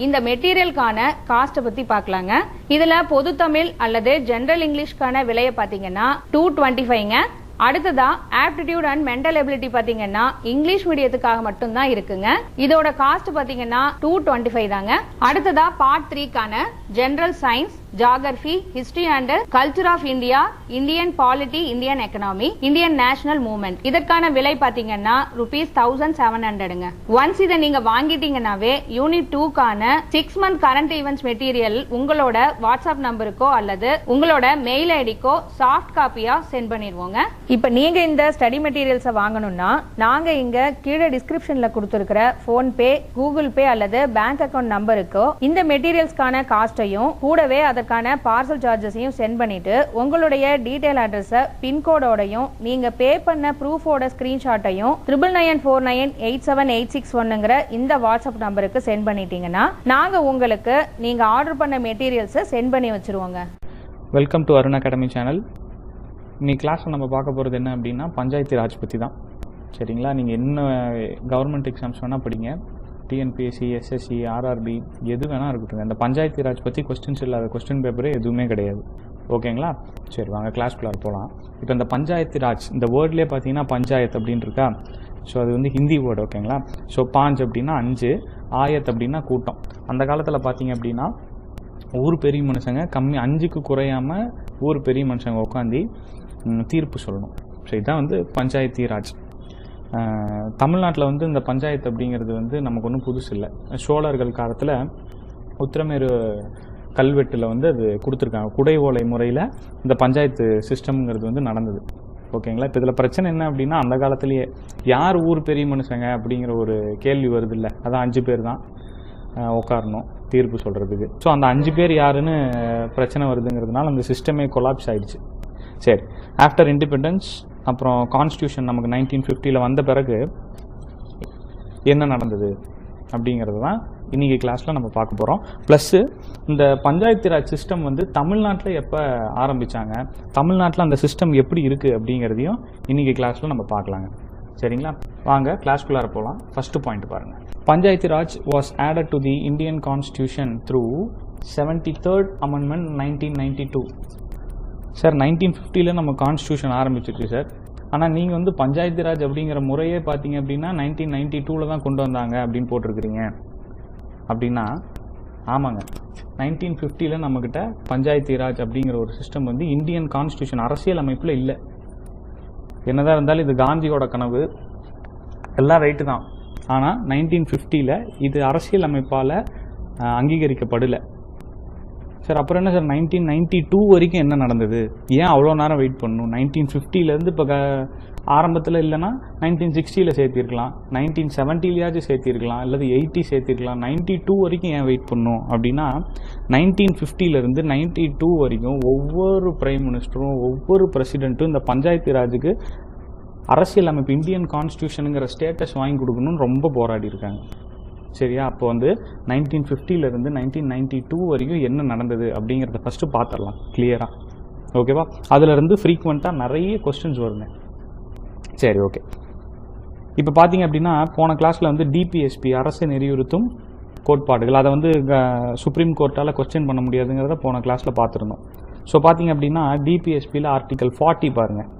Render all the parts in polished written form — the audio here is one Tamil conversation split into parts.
இந்த மெட்டீரியலுக்கான காஸ்ட் பத்தி பார்க்கலாங்க. இதுல பொது தமிழ் அல்லது ஜெனரல் இங்கிலீஷ்க்கான விலையை பாத்தீங்கன்னா 225ங்க. அடுத்ததா ஆப்டிடியூட் அண்ட் மென்டல் எபிலிட்டி பாத்தீங்கன்னா இங்கிலீஷ் மீடியத்துக்காக மட்டும் தான் இருக்குங்க. இதோட காஸ்ட் பாத்தீங்கன்னா 225 தாங்க. அடுத்ததா பார்ட் 3க்கான general science, geography, history and culture of India, Indian polity, Indian economy, Indian national movement, இதற்கான விலை பாத்தீங்கன்னா ₹1700ங்க. ஒன்ஸ் இதை நீங்க வாங்கிட்டீங்கன்னாவே யூனிட் 2க்கான 6 மந்த் கரண்ட் ஈவென்ட்ஸ் மெட்டீரியல் உங்களோட வாட்ஸ்அப் நம்பருக்கோ அல்லது உங்களோட மெயில் ஐடிக்கோ சாஃப்ட் காப்பியா சென்ட் பண்ணிடுவோங்க. இப்ப நீங்க இந்த ஸ்டடி மெட்டீரியல்ஸை வாங்கணும்னா நாங்க இங்க கீழே டிஸ்கிரிப்ஷன்ல கொடுத்திருக்கிற போன்பே, கூகுள் பே அல்லது பேங்க் அக்கவுண்ட் நம்பருக்கோ இந்த மெட்டீரியல்ஸ்க்கான காஸ்டையும் கூடவே அதற்கான பார்சல் சார்ஜஸையும் சென்ட் பண்ணிட்டு உங்களுடைய டீடைல் அட்ரஸை பின்கோடோடையும் நீங்க பே பண்ண ப்ரூஃபோட ஸ்கிரீன்ஷாட்டையும் 9994987861ங்கிற இந்த வாட்ஸ்அப் நம்பருக்கு சென்ட் பண்ணிட்டீங்கன்னா நாங்க உங்களுக்கு நீங்க ஆர்டர் பண்ண மெட்டீரியல்ஸை சென்ட் பண்ணி வச்சிருவோங்க. Welcome to Arun academy channel. இன்னைக்கு கிளாஸில் நம்ம பார்க்க போகிறது என்ன அப்படின்னா பஞ்சாயத்து ராஜ் பற்றி தான். சரிங்களா? நீங்கள் என்ன கவர்மெண்ட் எக்ஸாம்ஸ் வேணால் படிங்க, டிஎன்பிஎஸ்சி, எஸ்எஸ்சி, ஆர்ஆர்பி எது வேணால் இருக்கட்டும், இந்த பஞ்சாயத்து ராஜ் பற்றி கொஸ்டின்ஸ் இல்லாத கொஸ்டின் பேப்பரே எதுவுமே கிடையாது. ஓகேங்களா? சரி, வாங்க கிளாஸ்க்குள்ளார போகலாம். இப்போ இந்த பஞ்சாயத்து ராஜ் இந்த வேர்ட்லேயே பார்த்தீங்கன்னா பஞ்சாயத்து அப்படின்னு இருக்கா. ஸோ அது வந்து ஹிந்தி வேர்டு. ஓகேங்களா? ஸோ பாஞ்ச் அப்படின்னா 5, ஆயத் அப்படின்னா கூட்டம். அந்த காலத்தில் பார்த்தீங்க அப்படின்னா ஊர் பெரிய மனுஷங்க கம்மி 5க்கு குறையாமல் ஊர் பெரிய மனுஷங்க உட்காந்து தீர்ப்பு சொல்லணும். ஸோ இதுதான் வந்து பஞ்சாயத்து ராஜ். தமிழ்நாட்டில் வந்து இந்த பஞ்சாயத்து அப்படிங்கிறது வந்து நமக்கு ஒன்றும் புதுசு இல்லை. சோழர்கள் காலத்தில் உத்திரமேரு கல்வெட்டில் வந்து அது கொடுத்துருக்காங்க. குடை ஓலை முறையில் இந்த பஞ்சாயத்து சிஸ்டம்ங்கிறது வந்து நடந்தது. ஓகேங்களா? இப்போ இதில் பிரச்சனை என்ன அப்படின்னா அந்த காலத்திலேயே யார் ஊர் பெரிய மனுஷங்க அப்படிங்கிற ஒரு கேள்வி வருது இல்லை. அதான் 5 பேர் தான் உட்காரணும் தீர்ப்பு சொல்கிறதுக்கு. ஸோ அந்த 5 பேர் யாருன்னு பிரச்சனை வருதுங்கிறதுனால அந்த சிஸ்டமே கொலாப்ஸ் ஆகிடுச்சு. சரி, ஆஃப்டர் இண்டிபெண்டன்ஸ் அப்புறம் கான்ஸ்டியூஷன் நமக்கு 1950 வந்த பிறகு என்ன நடந்தது அப்படிங்கிறது தான் இன்றைக்கி கிளாஸில் நம்ம பார்க்க போகிறோம். ப்ளஸ்ஸு இந்த பஞ்சாயத்து ராஜ் சிஸ்டம் வந்து தமிழ்நாட்டில் எப்போ ஆரம்பித்தாங்க, தமிழ்நாட்டில் அந்த சிஸ்டம் எப்படி இருக்குது அப்படிங்கிறதையும் இன்றைக்கி கிளாஸில் நம்ம பார்க்கலாங்க. சரிங்களா? வாங்க கிளாஸ்க்குள்ளார போகலாம். ஃபஸ்ட்டு பாயிண்ட் பாருங்கள். Panchayat Raj was added to the Indian constitution through 73rd Amendment 1992. Sir 1950 நம்ம கான்ஸ்டியூஷன் ஆரம்பிச்சிருக்கு சார். ஆனால் நீங்கள் வந்து பஞ்சாயத்து ராஜ் அப்படிங்கிற முறையே பார்த்தீங்க அப்படின்னா 1992 தான் கொண்டு வந்தாங்க அப்படின்னு போட்டிருக்கிறீங்க அப்படின்னா ஆமாங்க, 1950 நம்மக்கிட்ட பஞ்சாயத்து ராஜ் அப்படிங்கிற ஒரு சிஸ்டம் வந்து இந்தியன் கான்ஸ்டியூஷன் அரசியல் அமைப்பில் இல்லை. என்னதான் இருந்தாலும் இது காந்தியோட கனவு, எல்லாம் ரைட்டு தான். ஆனால் 1950 இது அரசியல் அமைப்பால் அங்கீகரிக்கப்படலை. சார் அப்புறம் என்ன சார் 1992 வரைக்கும் என்ன நடந்தது, ஏன் அவ்வளோ நேரம் வெயிட் பண்ணணும்? 1950 இப்போ ஆரம்பத்தில் இல்லைன்னா 1960 சேர்த்திருக்கலாம், 1970 சேர்த்திருக்கலாம், அல்லது 80 சேர்த்திருக்கலாம். 92 வரைக்கும் ஏன் வெயிட் பண்ணணும் அப்படின்னா 1950 92 வரைக்கும் ஒவ்வொரு பிரைம் மினிஸ்டரும் ஒவ்வொரு பிரசிடென்ட்டும் இந்த பஞ்சாயத்து ராஜுக்கு அரசியல் அமைப்பு இந்தியன் கான்ஸ்டியூஷனுங்கிற ஸ்டேட்டஸ் வாங்கி கொடுக்கணும்னு ரொம்ப போராடி இருக்காங்க. சரியா? அப்போ வந்து 1950 1992 வரைக்கும் என்ன நடந்தது அப்படிங்கிறத ஃபஸ்ட்டு பார்த்துடலாம் கிளியராக. ஓகேவா? அதிலிருந்து ஃப்ரீக்வெண்ட்டாக நிறைய கொஸ்டின்ஸ் வருங்க. சரி, ஓகே. இப்போ பார்த்தீங்க அப்படின்னா போன கிளாஸில் வந்து டிபிஎஸ்பி அரசு நெறியுறுத்தும் கோட்பாடுகள் அதை வந்து சுப்ரீம் கோர்ட்டால் கொஸ்டின் பண்ண முடியாதுங்கிறத போன கிளாஸில் பார்த்துருந்தோம். ஸோ பார்த்தீங்க அப்படின்னா டிபிஎஸ்பியில் ஆர்டிகல் 40 பாருங்கள்.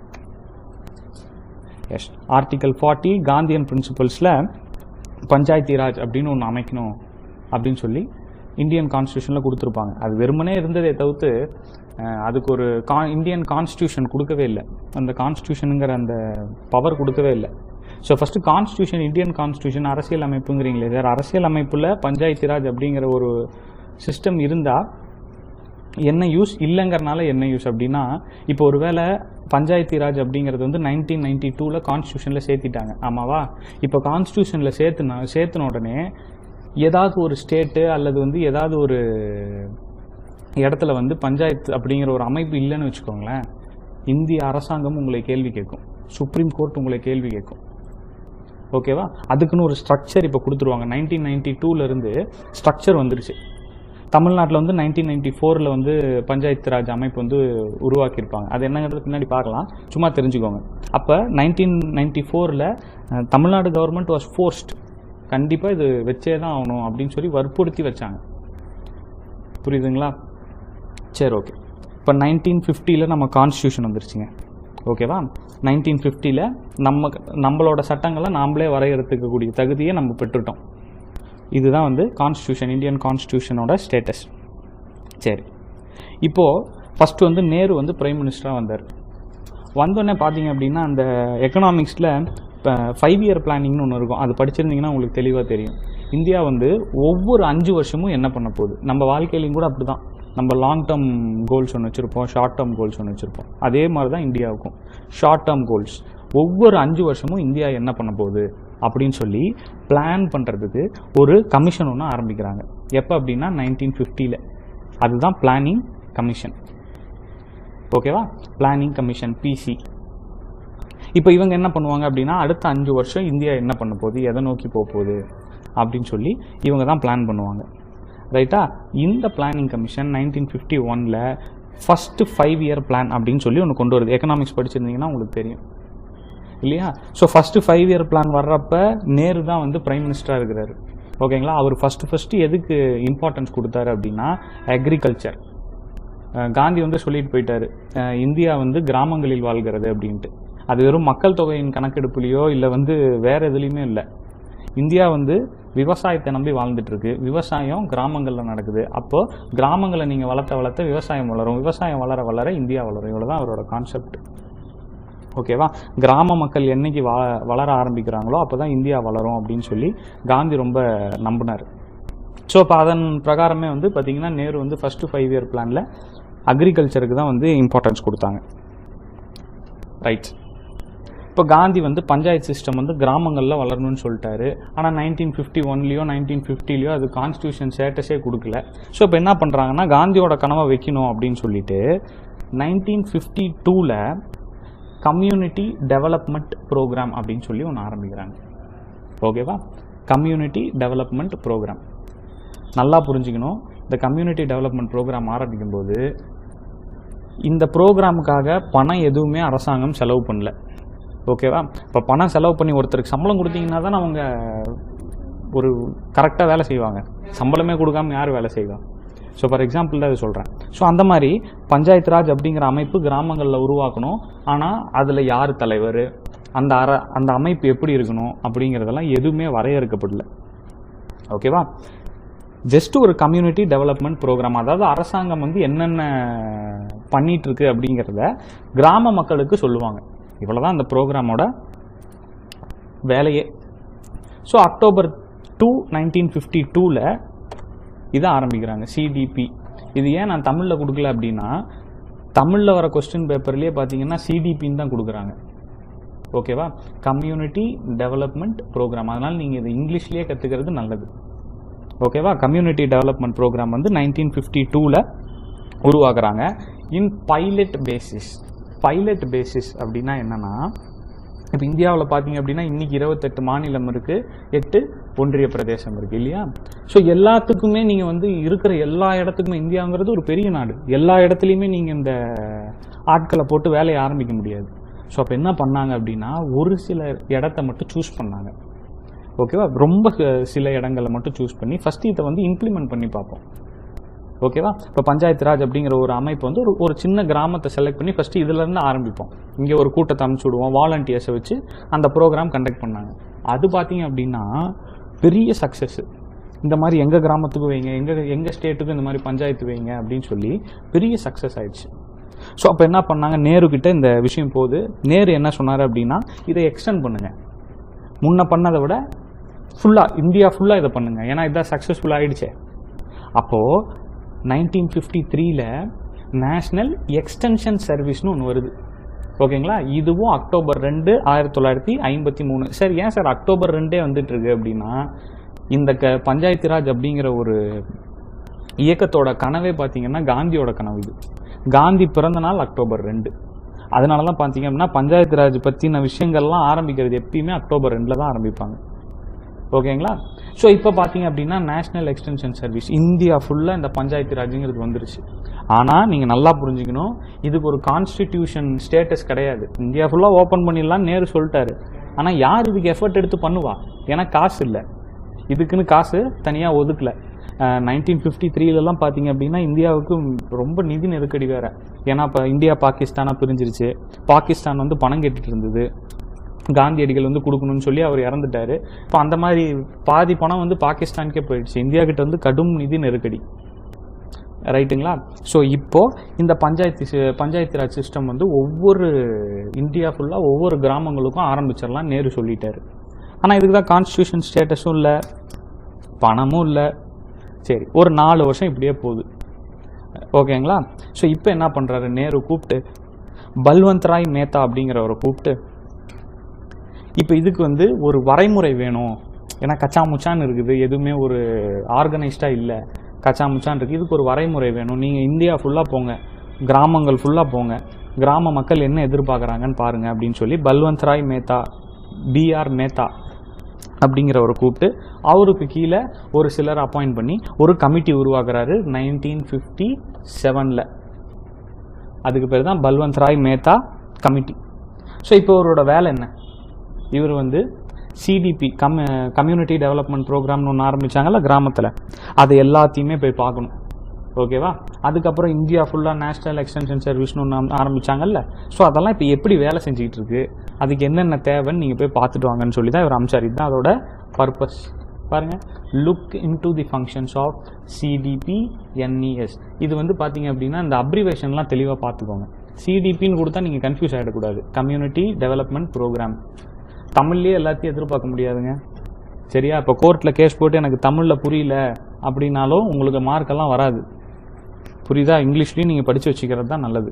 எஸ், ஆர்டிகல் 40 காந்தியன் பிரின்சிபல்ஸில் பஞ்சாயத்து ராஜ் அப்படின்னு ஒன்று அமைக்கணும் அப்படின்னு சொல்லி இந்தியன் கான்ஸ்டியூஷனில் கொடுத்துருப்பாங்க. அது வெறுமனே இருந்ததே தவிர்த்து அதுக்கு ஒரு இந்தியன் கான்ஸ்டியூஷன் கொடுக்கவே இல்லை. அந்த கான்ஸ்டியூஷனுங்கிற அந்த பவர் கொடுக்கவே இல்லை. So first constitution, Indian constitution அரசியல் அமைப்புங்கிறீங்களே சார், அரசியல் அமைப்பில் பஞ்சாயத்து ராஜ் அப்படிங்கிற ஒரு சிஸ்டம் இருந்தால் என்ன யூஸ், இல்லைங்கிறனால என்ன யூஸ் அப்படின்னா இப்போ ஒரு வேளை பஞ்சாயத்து ராஜ் அப்படிங்கிறது வந்து 1992 கான்ஸ்டியூஷனில் சேர்த்திட்டாங்க, ஆமாவா? இப்போ கான்ஸ்டியூஷனில் சேர்த்துன உடனே ஏதாவது ஒரு ஸ்டேட்டு அல்லது வந்து ஏதாவது ஒரு இடத்துல வந்து பஞ்சாயத்து அப்படிங்கிற ஒரு அமைப்பு இல்லைன்னு வச்சுக்கோங்களேன், இந்திய அரசாங்கம் உங்களை கேள்வி கேட்கும், சுப்ரீம் கோர்ட் உங்களை கேள்வி கேட்கும். ஓகேவா? அதுக்குன்னு ஒரு ஸ்ட்ரக்சர் இப்போ கொடுத்துருவாங்க. 1992 ஸ்ட்ரக்சர் வந்துருச்சு. தமிழ்நாட்டில் வந்து 1994 வந்து பஞ்சாயத்து ராஜ் அமைப்பு வந்து உருவாக்கியிருப்பாங்க. அது என்னங்கிறது பின்னாடி பார்க்கலாம், சும்மா தெரிஞ்சுக்கோங்க. அப்போ 1994 தமிழ்நாடு கவர்மெண்ட் வாஸ் ஃபோர்ஸ்ட் கண்டிப்பாக இது வச்சே தான் ஆகணும் அப்படின்னு சொல்லி வற்புறுத்தி வச்சாங்க. புரியுதுங்களா? சரி, ஓகே. இப்போ 1950 நம்ம கான்ஸ்டியூஷன் வந்துருச்சுங்க. ஓகேவா? 1950 நம்மளோட சட்டங்களை நாமளே வரையறுத்துக்கக்கூடிய தகுதியை நம்ம பெற்றுட்டோம். இதுதான் வந்து கான்ஸ்டியூஷன், இந்தியன் கான்ஸ்டியூஷனோட ஸ்டேட்டஸ். சரி, இப்போது ஃபஸ்ட்டு வந்து நேரு வந்து பிரைம் மினிஸ்டராக வந்தார். வந்தோடனே பார்த்தீங்க அப்படின்னா அந்த எக்கனாமிக்ஸில் இப்போ 5 இயர் பிளானிங்னு ஒன்று இருக்கும். அது படிச்சிருந்தீங்கன்னா உங்களுக்கு தெளிவாக தெரியும். இந்தியா வந்து ஒவ்வொரு 5 வருஷமும் என்ன பண்ண போகுது, நம்ம வாழ்க்கையிலையும் கூட அப்படி தான். நம்ம லாங் டேர்ம் கோல்ஸ் ஒன்று வச்சுருப்போம், ஷார்ட் டேர்ம் கோல்ஸ் ஒன்று வச்சுருப்போம். அதே மாதிரி தான் இந்தியாவுக்கும் ஷார்ட் டேர்ம் கோல்ஸ். ஒவ்வொரு 5 வருஷமும் இந்தியா என்ன பண்ண போகுது அப்படின்னு சொல்லி பிளான் பண்ணுறதுக்கு ஒரு கமிஷன் ஒன்று ஆரம்பிக்கிறாங்க. எப்போ அப்படின்னா 1950. அதுதான் பிளானிங் கமிஷன். ஓகேவா? Planning commission, PC. இப்போ இவங்க என்ன பண்ணுவாங்க அப்படின்னா அடுத்த 5 வருஷம் இந்தியா என்ன பண்ண போகுது, எதை நோக்கி போக போகுது அப்படின்னு சொல்லி இவங்க தான் பிளான் பண்ணுவாங்க. ரைட்டா? இந்த planning commission 1951 first 5 year plan அப்படின்னு சொல்லி ஒன்று கொண்டு வருது. எக்கனாமிக்ஸ் படிச்சிருந்தீங்கன்னா உங்களுக்கு தெரியும் இல்லையா? ஸோ ஃபஸ்ட்டு 5 இயர் பிளான் வர்றப்ப நேரு தான் வந்து பிரைம் மினிஸ்டராக இருக்கிறாரு. ஓகேங்களா? அவர் ஃபஸ்ட்டு எதுக்கு இம்பார்ட்டன்ஸ் கொடுத்தாரு அப்படின்னா அக்ரிகல்ச்சர். காந்தி வந்து சொல்லிட்டு போயிட்டாரு, இந்தியா வந்து கிராமங்களில் வாழ்கிறது அப்படின்ட்டு. அது வெறும் மக்கள் தொகையின் கணக்கெடுப்புலையோ இல்லை வந்து வேறு எதுலேயுமே இல்லை. இந்தியா வந்து விவசாயத்தை நம்பி வாழ்ந்துட்டு இருக்கு. விவசாயம் கிராமங்களில் நடக்குது. அப்போது கிராமங்களை நீங்கள் வளர்த்த விவசாயம் வளரும். விவசாயம் வளர வளர இந்தியா வளரும். இவ்வளோதான் அவரோட கான்செப்ட். ஓகேவா? கிராம மக்கள் என்னைக்கு வளர ஆரம்பிக்கிறாங்களோ அப்போ தான் இந்தியா வளரும் அப்படின்னு சொல்லி காந்தி ரொம்ப நம்பினார். ஸோ இப்போ அதன் பிரகாரமே வந்து பார்த்திங்கன்னா நேரு வந்து ஃபஸ்ட்டு 5 இயர் பிளானில் அக்ரிகல்ச்சருக்கு தான் வந்து இம்பார்ட்டன்ஸ் கொடுத்தாங்க. ரைட். இப்போ காந்தி வந்து பஞ்சாயத்து சிஸ்டம் வந்து கிராமங்களில் வளரணும்னு சொல்லிட்டாரு. ஆனால் 1951 1950 அது கான்ஸ்டியூஷன் ஸ்டேட்டஸே கொடுக்கல. ஸோ இப்போ என்ன பண்ணுறாங்கன்னா காந்தியோட கனவை வைக்கணும் அப்படின்னு சொல்லிட்டு 1952 கம்யூனிட்டி டெவலப்மெண்ட் ப்ரோக்ராம் அப்படின்னு சொல்லி ஒன்று ஆரம்பிக்கிறாங்க. ஓகேவா? கம்யூனிட்டி டெவலப்மெண்ட் ப்ரோக்ராம் நல்லா புரிஞ்சுக்கணும். இந்த கம்யூனிட்டி டெவலப்மெண்ட் ப்ரோக்ராம் ஆரம்பிக்கும் போது இந்த ப்ரோக்ராமுக்காக பணம் எதுவுமே அரசாங்கம் செலவு பண்ணல. ஓகேவா? இப்போ பணம் செலவு பண்ணி ஒருத்தருக்கு சம்பளம் கொடுத்தீங்கன்னா தான் அவங்க ஒரு கரெக்டாக வேலை செய்வாங்க. சம்பளமே கொடுக்காம யார் வேலை செய்வாங்க? ஸோ ஃபார் எக்ஸாம்பிள் தான் இது சொல்கிறேன். ஸோ அந்த மாதிரி பஞ்சாயத்து ராஜ் அப்படிங்கிற அமைப்பு கிராமங்களில் உருவாக்கணும். ஆனால் அதில் யார் தலைவர், அந்த அமைப்பு எப்படி இருக்கணும் அப்படிங்கிறதெல்லாம் எதுவுமே வரையறுக்கப்படல. ஓகேவா? ஜஸ்ட் ஒரு கம்யூனிட்டி டெவலப்மெண்ட் ப்ரோக்ராம், அதாவது அரசாங்கம் வந்து என்னென்ன பண்ணிட்டு இருக்கு அப்படிங்கிறத கிராம மக்களுக்கு சொல்லுவாங்க. இவ்வளோதான் அந்த ப்ரோக்ராமோட வேலையே. ஸோ October 2, 1952 இதை ஆரம்பிக்கிறாங்க, சிடிபி. இது ஏன் நான் தமிழில் கொடுக்கல அப்படின்னா தமிழில் வர கொஸ்டின் பேப்பர்லேயே பார்த்தீங்கன்னா சிடிபின்னு தான் கொடுக்குறாங்க. ஓகேவா? Community development programme. அதனால் நீங்கள் இது இங்கிலீஷ்லேயே கற்றுக்கிறது நல்லது. ஓகேவா? கம்யூனிட்டி டெவலப்மெண்ட் ப்ரோக்ராம் வந்து 1952 உருவாக்குறாங்க. இன் பைலட் பேசிஸ். பைலட் பேசிஸ் அப்படின்னா என்னன்னா, இப்போ இந்தியாவில் பார்த்தீங்க அப்படின்னா இன்றைக்கி 28 மாநிலம் இருக்குது, 8 ஒன்றிய பிரதேசம் இருக்குது இல்லையா? ஸோ எல்லாத்துக்குமே நீங்கள் வந்து இருக்கிற எல்லா இடத்துக்குமே, இந்தியாங்கிறது ஒரு பெரிய நாடு, எல்லா இடத்துலையுமே நீங்கள் இந்த ஆட்களை போட்டு வேலையை ஆரம்பிக்க முடியாது. ஸோ அப்போ என்ன பண்ணாங்க அப்படின்னா ஒரு சில இடத்த மட்டும் சூஸ் பண்ணாங்க. ஓகேவா? ரொம்ப சில இடங்களை மட்டும் சூஸ் பண்ணி ஃபஸ்ட்டு இதை வந்து இம்ப்ளிமெண்ட் பண்ணி பார்ப்போம். ஓகேவா? இப்போ பஞ்சாயத்து ராஜ் அப்படிங்கிற ஒரு அமைப்பு வந்து ஒரு சின்ன கிராமத்தை செலக்ட் பண்ணி ஃபஸ்ட்டு இதிலேருந்து ஆரம்பிப்போம். இங்கே ஒரு கூட்டத்தை அனுப்பிச்சி விடுவோம், வாலண்டியர்ஸை வச்சு அந்த ப்ரோக்ராம் கண்டக்ட் பண்ணாங்க. அது பார்த்தீங்க அப்படின்னா பெரிய சக்ஸஸ். இந்த மாதிரி எங்கள் கிராமத்துக்கு வைங்க, எங்கள் ஸ்டேட்டுக்கும் இந்த மாதிரி பஞ்சாயத்து வைங்க அப்படின்னு சொல்லி பெரிய சக்ஸஸ் ஆயிடுச்சு. ஸோ அப்போ என்ன பண்ணாங்க, நேரு கிட்ட இந்த விஷயம் போகுது. நேரு என்ன சொன்னார் அப்படின்னா இதை எக்ஸ்டெண்ட் பண்ணுங்கள், முன்ன பண்ணதை விட ஃபுல்லாக இந்தியா ஃபுல்லாக இதை பண்ணுங்கள், ஏன்னா இதான் சக்ஸஸ்ஃபுல் ஆகிடுச்சே. அப்போது 1953 நேஷ்னல் எக்ஸ்டென்ஷன் சர்வீஸ்னு ஒன்று வருது. ஓகேங்களா? இதுவும் October 2, 1953. சரி, ஏன் சார் October 2 வந்துட்டு இருக்கு அப்படின்னா இந்த பஞ்சாயத்து ராஜ் அப்படிங்கிற ஒரு இயக்கத்தோட கனவே பார்த்தீங்கன்னா காந்தியோட கனவு. இது காந்தி பிறந்த நாள் October 2. அதனால தான் பார்த்தீங்க அப்படின்னா பஞ்சாயத்து ராஜ் பற்றின விஷயங்கள்லாம் ஆரம்பிக்கிறது எப்பயுமே October 2 தான் ஆரம்பிப்பாங்க. ஓகேங்களா? ஸோ இப்போ பார்த்தீங்க அப்படின்னா நேஷ்னல் எக்ஸ்டென்ஷன் சர்வீஸ் இந்தியா ஃபுல்லாக இந்த பஞ்சாயத்து ராஜுங்கிறது வந்துருச்சு. ஆனால் நீங்கள் நல்லா புரிஞ்சுக்கணும், இதுக்கு ஒரு கான்ஸ்டிடியூஷன் ஸ்டேட்டஸ் கிடையாது. இந்தியா ஃபுல்லாக ஓப்பன் பண்ணிடலான்னு நேரு சொல்லிட்டாரு. ஆனால் யார் இதுக்கு எஃபர்ட் எடுத்து பண்ணுவா? ஏன்னா காசு இல்லை. இதுக்குன்னு காசு தனியாக ஒதுக்கல. 1953லலாம் பார்த்தீங்க அப்படின்னா இந்தியாவுக்கு ரொம்ப நிதி நெருக்கடி வேறு. ஏன்னா இப்போ இந்தியா பாகிஸ்தானாக பிரிஞ்சிருச்சு. பாகிஸ்தான் வந்து பணம் கேட்டுட்டு இருந்தது. காந்தியடிகள் வந்து கொடுக்கணும்னு சொல்லி அவர் இறந்துட்டார். இப்போ அந்த மாதிரி பாதி பணம் வந்து பாகிஸ்தானுக்கே போயிடுச்சு. இந்தியா கிட்ட வந்து கடும் நிதி நெருக்கடி. ரைட்டுங்களா? ஸோ இப்போது இந்த பஞ்சாயத்து ராஜ் சிஸ்டம் வந்து ஒவ்வொரு இந்தியா ஃபுல்லாக ஒவ்வொரு கிராமங்களுக்கும் ஆரம்பிச்சிடலாம் நேரு சொல்லிட்டாரு. ஆனால் இதுக்கு தான் கான்ஸ்டியூஷன் ஸ்டேட்டஸும் இல்லை, பணமும் இல்லை. சரி, ஒரு 4 வருஷம் இப்படியே போகுது. ஓகேங்களா? ஸோ இப்போ என்ன பண்ணுறாரு நேரு, கூப்பிட்டு பல்வந்த் ராய் மேத்தா அப்படிங்கிறவரை கூப்பிட்டு, இப்போ இதுக்கு வந்து ஒரு வரைமுறை வேணும். ஏன்னா கச்சாமுச்சான்னு இருக்குது, எதுவுமே ஒரு ஆர்கனைஸ்டாக இல்லை, கச்சாமுச்சான் இருக்குது. இதுக்கு ஒரு வரைமுறை வேணும். நீங்கள் இந்தியா ஃபுல்லாக போங்க, கிராமங்கள் ஃபுல்லாக போங்க, கிராம மக்கள் என்ன எதிர்பார்க்குறாங்கன்னு பாருங்கள் அப்படின்னு சொல்லி பல்வந்த் ராய் மேத்தா, பிஆர் மேத்தா அப்படிங்கிறவரை கூப்பிட்டு அவருக்கு கீழே ஒரு சிலர் அப்பாயிண்ட் பண்ணி ஒரு கமிட்டி உருவாக்குறாரு 1957. அதுக்கு பேர் தான் பல்வந்த் ராய் மேத்தா கமிட்டி. ஸோ இப்போ அவரோட வேலை என்ன? இவர் வந்து சிடிபி கம்யூனிட்டி டெவலப்மெண்ட் ப்ரோக்ராம்னு ஒன்று ஆரம்பித்தாங்கல்ல கிராமத்தில், அது எல்லாத்தையுமே போய் பார்க்கணும். ஓகேவா? அதுக்கப்புறம் இந்தியா ஃபுல்லாக நேஷ்னல் எக்ஸ்டென்ஷன் சர்வீஸ்னு ஒன்று ஆரம்பித்தாங்கல்ல. ஸோ அதெல்லாம் இப்போ எப்படி வேலை செஞ்சுக்கிட்டு இருக்கு, அதுக்கு என்னென்ன தேவைன்னு நீங்கள் போய் பார்த்துட்டு வாங்கன்னு சொல்லி தான் இவர் அமிச்சார். இதுதான் அதோட பர்பஸ். பாருங்கள், look into the functions of CDPNES. இது வந்து பார்த்தீங்க அப்படின்னா இந்த அப்ரிவேஷன்லாம் தெளிவாக பார்த்துக்கோங்க. சிடிபின்னு கொடுத்தா நீங்கள் கன்ஃபியூஸ் ஆகிடக்கூடாது. Community development programme. தமிழ்லேயே எல்லாத்தையும் எதிர்பார்க்க முடியாதுங்க. சரியா? இப்போ கோர்ட்டில் கேஸ் போட்டு எனக்கு தமிழில் புரியல அப்படின்னாலும் உங்களுக்கு மார்க்கெல்லாம் வராது. புரியுதா? இங்கிலீஷ்லேயும் நீங்கள் படித்து வச்சுக்கிறது தான் நல்லது.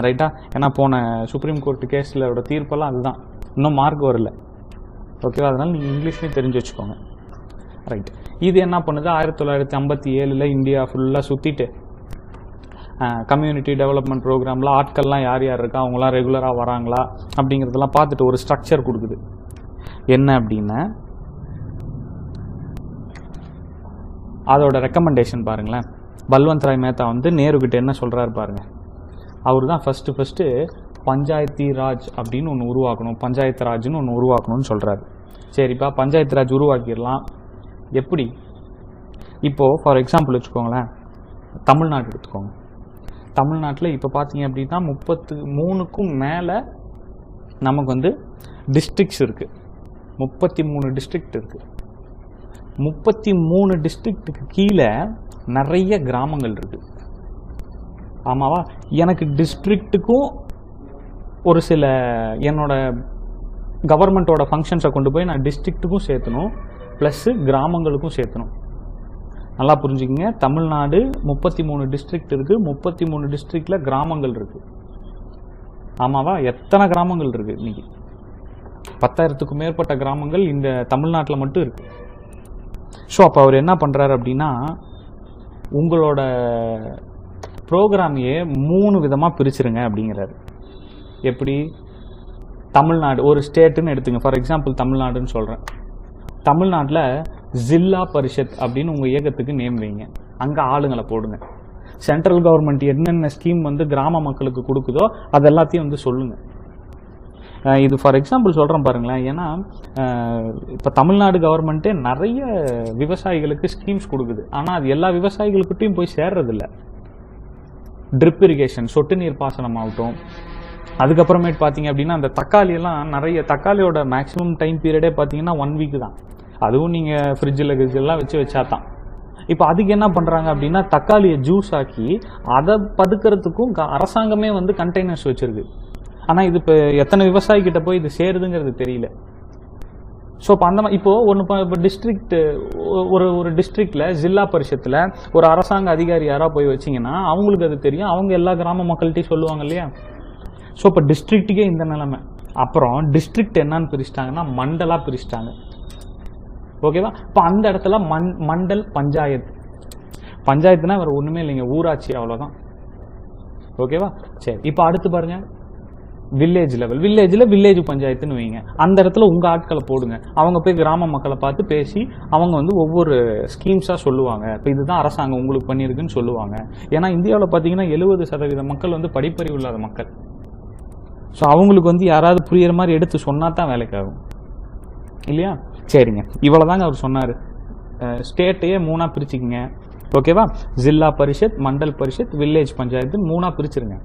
ரைட்டா? ஏன்னா போன சுப்ரீம் கோர்ட் கேஸிலோட தீர்ப்பெல்லாம் அதுதான், இன்னும் மார்க் வரல. ஓகேவா? அதனால் நீங்கள் இங்கிலீஷ்லேயும் தெரிஞ்சு வச்சுக்கோங்க. ரைட். இது என்ன பண்ணுது, 1957 இந்தியா ஃபுல்லாக சுற்றிட்டு கம்யூனிட்டி டெவலப்மெண்ட் ப்ரோக்ராமில் ஆட்கள்லாம் யார் யார் இருக்கா, அவங்களாம் ரெகுலராக வராங்களா அப்படிங்கிறதெல்லாம் பார்த்துட்டு ஒரு ஸ்ட்ரக்சர் கொடுக்குது. என்ன அப்படின்னா அதோட ரெக்கமெண்டேஷன் பாருங்களேன். பல்வந்த் ராய் மேத்தா வந்து நேருக்கிட்ட என்ன சொல்கிறாரு பாருங்கள். அவர் தான் ஃபஸ்ட்டு பஞ்சாயத்தி ராஜ் அப்படின்னு ஒன்று உருவாக்கணும், பஞ்சாயத்து ராஜ்னு ஒன்று உருவாக்கணும்னு சொல்கிறாரு. சரிப்பா, பஞ்சாயத்து ராஜ் உருவாக்கிடலாம். எப்படி? இப்போது ஃபார் எக்ஸாம்பிள் வச்சுக்கோங்களேன், தமிழ்நாடு எடுத்துக்கோங்க. தமிழ்நாட்டில் இப்போ பார்த்தீங்க அப்படின்னா 33க்கும் மேலே நமக்கு வந்து டிஸ்ட்ரிக்ட்ஸ் இருக்குது. 33 டிஸ்ட்ரிக்ட் இருக்குது. 33 டிஸ்ட்ரிக்ட்டுக்கு கீழே நிறைய கிராமங்கள் இருக்குது. ஆமாவா? எனக்கு டிஸ்ட்ரிக்ட்டுக்கும் ஒரு சில என்னோட கவர்மெண்ட்டோட ஃபங்க்ஷன்ஸை கொண்டு போய் நான் டிஸ்ட்ரிக்ட்டுக்கும் சேர்த்தணும், ப்ளஸ்ஸு கிராமங்களுக்கும் சேர்த்தணும். நல்லா புரிஞ்சுக்கிங்க. தமிழ்நாடு 33 டிஸ்ட்ரிக்ட் இருக்குது. 33 டிஸ்ட்ரிக்டில் கிராமங்கள் இருக்குது. ஆமாவா? எத்தனை கிராமங்கள் இருக்குது இன்றைக்கி? 10,000க்கும் மேற்பட்ட கிராமங்கள் இந்த தமிழ்நாட்டில் மட்டும் இருக்குது. ஸோ அப்போ அவர் என்ன பண்ணுறாரு அப்படின்னா, உங்களோட ப்ரோக்ராமையே 3 விதமாக பிரிச்சுருங்க அப்படிங்கிறாரு. எப்படி? தமிழ்நாடு ஒரு ஸ்டேட்டுன்னு எடுத்துங்க. ஃபார் எக்ஸாம்பிள் தமிழ்நாடுன்னு சொல்கிறேன். தமிழ்நாட்டில் ஜில்லா பரிஷத் அப்படின்னு உங்கள் இயக்கத்துக்கு நேம் வைங்க. அங்கே ஆளுங்களை போடுங்க. சென்ட்ரல் கவர்மெண்ட் என்னென்ன ஸ்கீம் வந்து கிராம மக்களுக்கு கொடுக்குதோ அது எல்லாத்தையும் வந்து சொல்லுங்கள். இது ஃபார் எக்ஸாம்பிள் சொல்கிறேன் பாருங்களேன். ஏன்னா இப்போ தமிழ்நாடு கவர்மெண்ட்டே நிறைய விவசாயிகளுக்கு ஸ்கீம்ஸ் கொடுக்குது. ஆனால் அது எல்லா விவசாயிகளுக்கிட்டையும் போய் சேர்றதில்ல. ட்ரிப் இரிகேஷன், சொட்டு நீர் பாசனம் ஆகட்டும். அதுக்கப்புறமேட்டு பார்த்தீங்க அப்படின்னா அந்த தக்காளியெல்லாம் நிறைய தக்காளியோட மேக்ஸிமம் டைம் பீரியடே பார்த்தீங்கன்னா 1 வீக் தான். அதுவும் நீங்கள் ஃப்ரிட்ஜில் வச்சா தான். இப்போ அதுக்கு என்ன பண்ணுறாங்க அப்படின்னா தக்காளியை ஜூஸ் ஆக்கி அதை பதுக்கிறதுக்கும் அரசாங்கமே வந்து கண்டெய்னர்ஸ் வச்சுருக்கு. ஆனால் இது இப்போ எத்தனை விவசாயிக்கிட்ட போய் இது சேருதுங்கிறது தெரியல. ஸோ இப்போ அந்த மாதிரி இப்போது இப்போ டிஸ்ட்ரிக்ட் ஒரு டிஸ்ட்ரிக்டில் ஜில்லா பரிஷத்தில் ஒரு அரசாங்க அதிகாரி யாராக போய் வச்சிங்கன்னா அவங்களுக்கு அது தெரியும். அவங்க எல்லா கிராம மக்கள்கிட்டையும் சொல்லுவாங்க இல்லையா? ஸோ இப்போ டிஸ்ட்ரிக்ட்டுக்கே இந்த நிலைமை. அப்புறம் டிஸ்ட்ரிக்ட் என்னன்னு பிரிச்சிட்டாங்கன்னா மண்டலாக பிரிச்சிட்டாங்க. ஓகேவா? இப்போ அந்த இடத்துல மண்டல் பஞ்சாயத்துனா வேறு ஒன்றுமே இல்லைங்க, ஊராட்சி, அவ்வளோதான். ஓகேவா? சரி, இப்போ அடுத்து பாருங்கள், வில்லேஜ் லெவல். வில்லேஜ் பஞ்சாயத்துன்னு வைங்க. அந்த இடத்துல உங்கள் ஆட்களை போடுங்க. அவங்க போய் கிராம மக்களை பார்த்து பேசி அவங்க வந்து ஒவ்வொரு ஸ்கீம்ஸாக சொல்லுவாங்க. இப்போ இதுதான் அரசாங்கம் உங்களுக்கு பண்ணியிருக்குன்னு சொல்லுவாங்க. ஏன்னா இந்தியாவில் பார்த்தீங்கன்னா 70% மக்கள் வந்து படிப்பறிவு இல்லாத மக்கள். ஸோ அவங்களுக்கு வந்து யாராவது புரியுற மாதிரி எடுத்து சொன்னா தான் வேலைக்கு ஆகும் இல்லையா? சரிங்க, இவ்வளோதாங்க அவர் சொன்னார். ஸ்டேட்டையே 3ஆக பிரிச்சுக்கிங்க. ஓகேவா? ஜில்லா பரிஷத், மண்டல் பரிஷத், வில்லேஜ் பஞ்சாயத்து 3ஆக பிரிச்சிருங்க.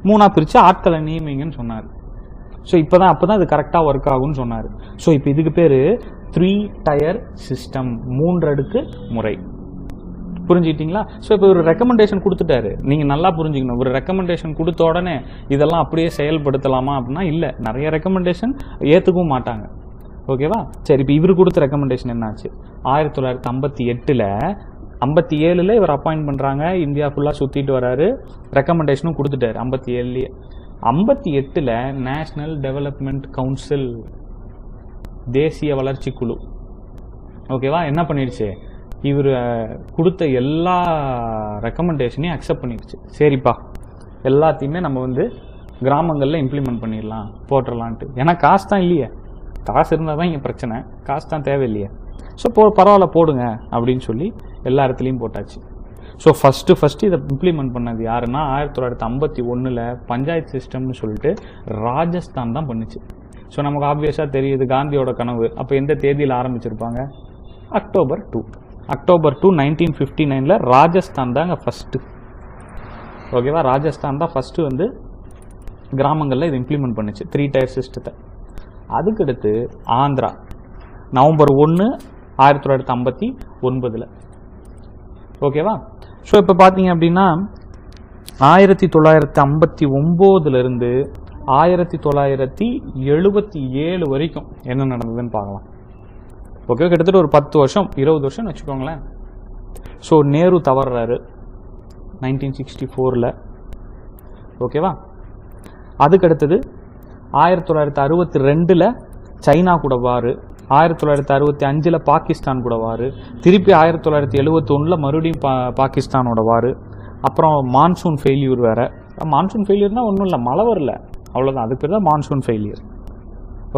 3ஆக பிரித்து ஆட்களை நியமிங்கன்னு சொன்னார். ஸோ அப்போ தான் இது கரெக்டாக ஒர்க் ஆகும்னு சொன்னார். ஸோ இப்போ இதுக்கு பேர் 3 டயர் சிஸ்டம், 3 அடுக்கு முறை. புரிஞ்சுக்கிட்டீங்களா? ஸோ இப்போ ஒரு ரெக்கமெண்டேஷன் கொடுத்துட்டாரு. நீங்கள் நல்லா புரிஞ்சுக்கணும். ஒரு ரெக்கமெண்டேஷன் கொடுத்த உடனே இதெல்லாம் அப்படியே செயல்படுத்தலாமா அப்படின்னா இல்லை, நிறைய ரெக்கமெண்டேஷன் ஏற்றுக்கவும் மாட்டாங்க. ஓகேவா? சரி, இப்போ இவர் கொடுத்த ரெக்கமெண்டேஷன் என்னாச்சு? 1958ல் 57ல் இவர் அப்பாயிண்ட் பண்ணுறாங்க. இந்தியா ஃபுல்லாக சுற்றிட்டு வராரு. ரெக்கமெண்டேஷனும் கொடுத்துட்டாரு 57லேயே. 58ல் நேஷ்னல் டெவலப்மெண்ட் கவுன்சில், தேசிய வளர்ச்சி குழு, ஓகேவா, என்ன பண்ணிடுச்சு? இவர் கொடுத்த எல்லா ரெக்கமெண்டேஷனையும் அக்செப்ட் பண்ணிடுச்சு. சரிப்பா, எல்லாத்தையுமே நம்ம வந்து கிராமங்களில் இம்ப்ளிமெண்ட் பண்ணிடலாம், போட்டுடலான்ட்டு. ஏன்னா காசு தான் இல்லையே, காசு இருந்தால் தான் இங்கே பிரச்சனை, காசு தான் தேவையில்லையே. ஸோ பரவாயில்ல போடுங்க அப்படின்னு சொல்லி எல்லா இடத்துலையும் போட்டாச்சு. ஸோ ஃபஸ்ட்டு இதை இம்ப்ளிமெண்ட் பண்ணது யாருன்னா 1951ல் பஞ்சாயத்து சிஸ்டம்னு சொல்லிட்டு ராஜஸ்தான் தான் பண்ணுச்சு. ஸோ நமக்கு ஆப்வியஸாக தெரியுது காந்தியோட கனவு. அப்போ எந்த தேதியில் ஆரம்பிச்சிருப்பாங்க? அக்டோபர் 2, 1959ல் ராஜஸ்தான் தாங்க ஃபஸ்ட்டு. ஓகேவா? ராஜஸ்தான் தான் ஃபஸ்ட்டு வந்து கிராமங்களில் இதை இம்ப்ளிமெண்ட் பண்ணுச்சு 3 டயர் சிஸ்டத்தை. அதுக்கடுத்து ஆந்திரா நவம்பர் 1, 1959. ஓகேவா? ஸோ இப்போ பார்த்தீங்க அப்படின்னா 1959லேருந்து 1977 வரைக்கும் என்ன நடந்ததுன்னு பார்க்கலாம். ஓகே, கிட்டத்தட்ட ஒரு 10 வருஷம் 20 வருஷம்னு வச்சுக்கோங்களேன். ஸோ நேரு தவறுறாரு 1964ல். ஓகேவா? அதுக்கடுத்தது 1962ல் சைனா கூட வார், 1965ல் பாகிஸ்தான் கூட வார், திருப்பி 1971ல் மறுபடியும் பாகிஸ்தானோட வார். அப்புறம் மான்சூன் ஃபெயில்யூர் வேறு. மான்சூன் ஃபெயிலியர்னால் ஒன்றும் இல்லை, மழை வரல, அவ்வளோதான். அதுக்கு பேர் தான் மான்சூன் ஃபெயிலியர்.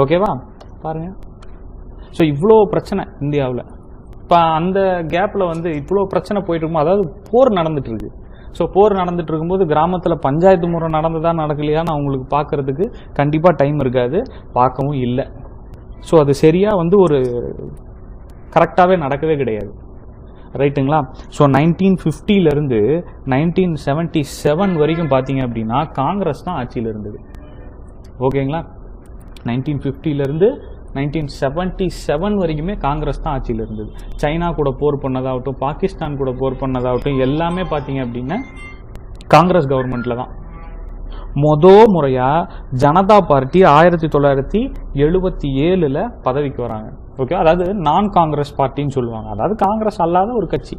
ஓகேவா? பாருங்கள். ஸோ இவ்வளோ பிரச்சனை இந்தியாவில். இப்போ அந்த கேப்பில் வந்து இவ்வளோ பிரச்சனை போயிட்டு இருக்கும்போது, அதாவது போர் நடந்துட்டு இருக்கு. ஸோ போர் நடந்துட்டு இருக்கும்போது கிராமத்தில் பஞ்சாயத்து முறை நடந்ததா நடக்கலையான்னு அவங்களுக்கு பார்க்கறதுக்கு கண்டிப்பாக டைம் இருக்காது, பார்க்கவும் இல்லை. ஸோ அது சரியாக வந்து ஒரு கரெக்டாகவே நடக்கவே கிடையாது. ரைட்டுங்களா? ஸோ 1950லேருந்து 1977 வரைக்கும் பார்த்தீங்க அப்படின்னா காங்கிரஸ் தான் ஆட்சியில் இருந்தது. ஓகேங்களா? 1950லேருந்து 1977 வரைக்குமே காங்கிரஸ் தான் ஆட்சியில் இருந்தது. சைனா கூட போர் பண்ணதாகட்டும், பாகிஸ்தான் கூட போர் பண்ணதாகட்டும், எல்லாமே பார்த்தீங்க அப்படின்னா காங்கிரஸ் கவர்மெண்ட்டில் தான். முறையாக ஜனதா பார்ட்டி 1977ல் பதவிக்கு வராங்க. ஓகே, அதாவது நான் காங்கிரஸ் பார்ட்டின்னு சொல்லுவாங்க. அதாவது காங்கிரஸ் அல்லாத ஒரு கட்சி,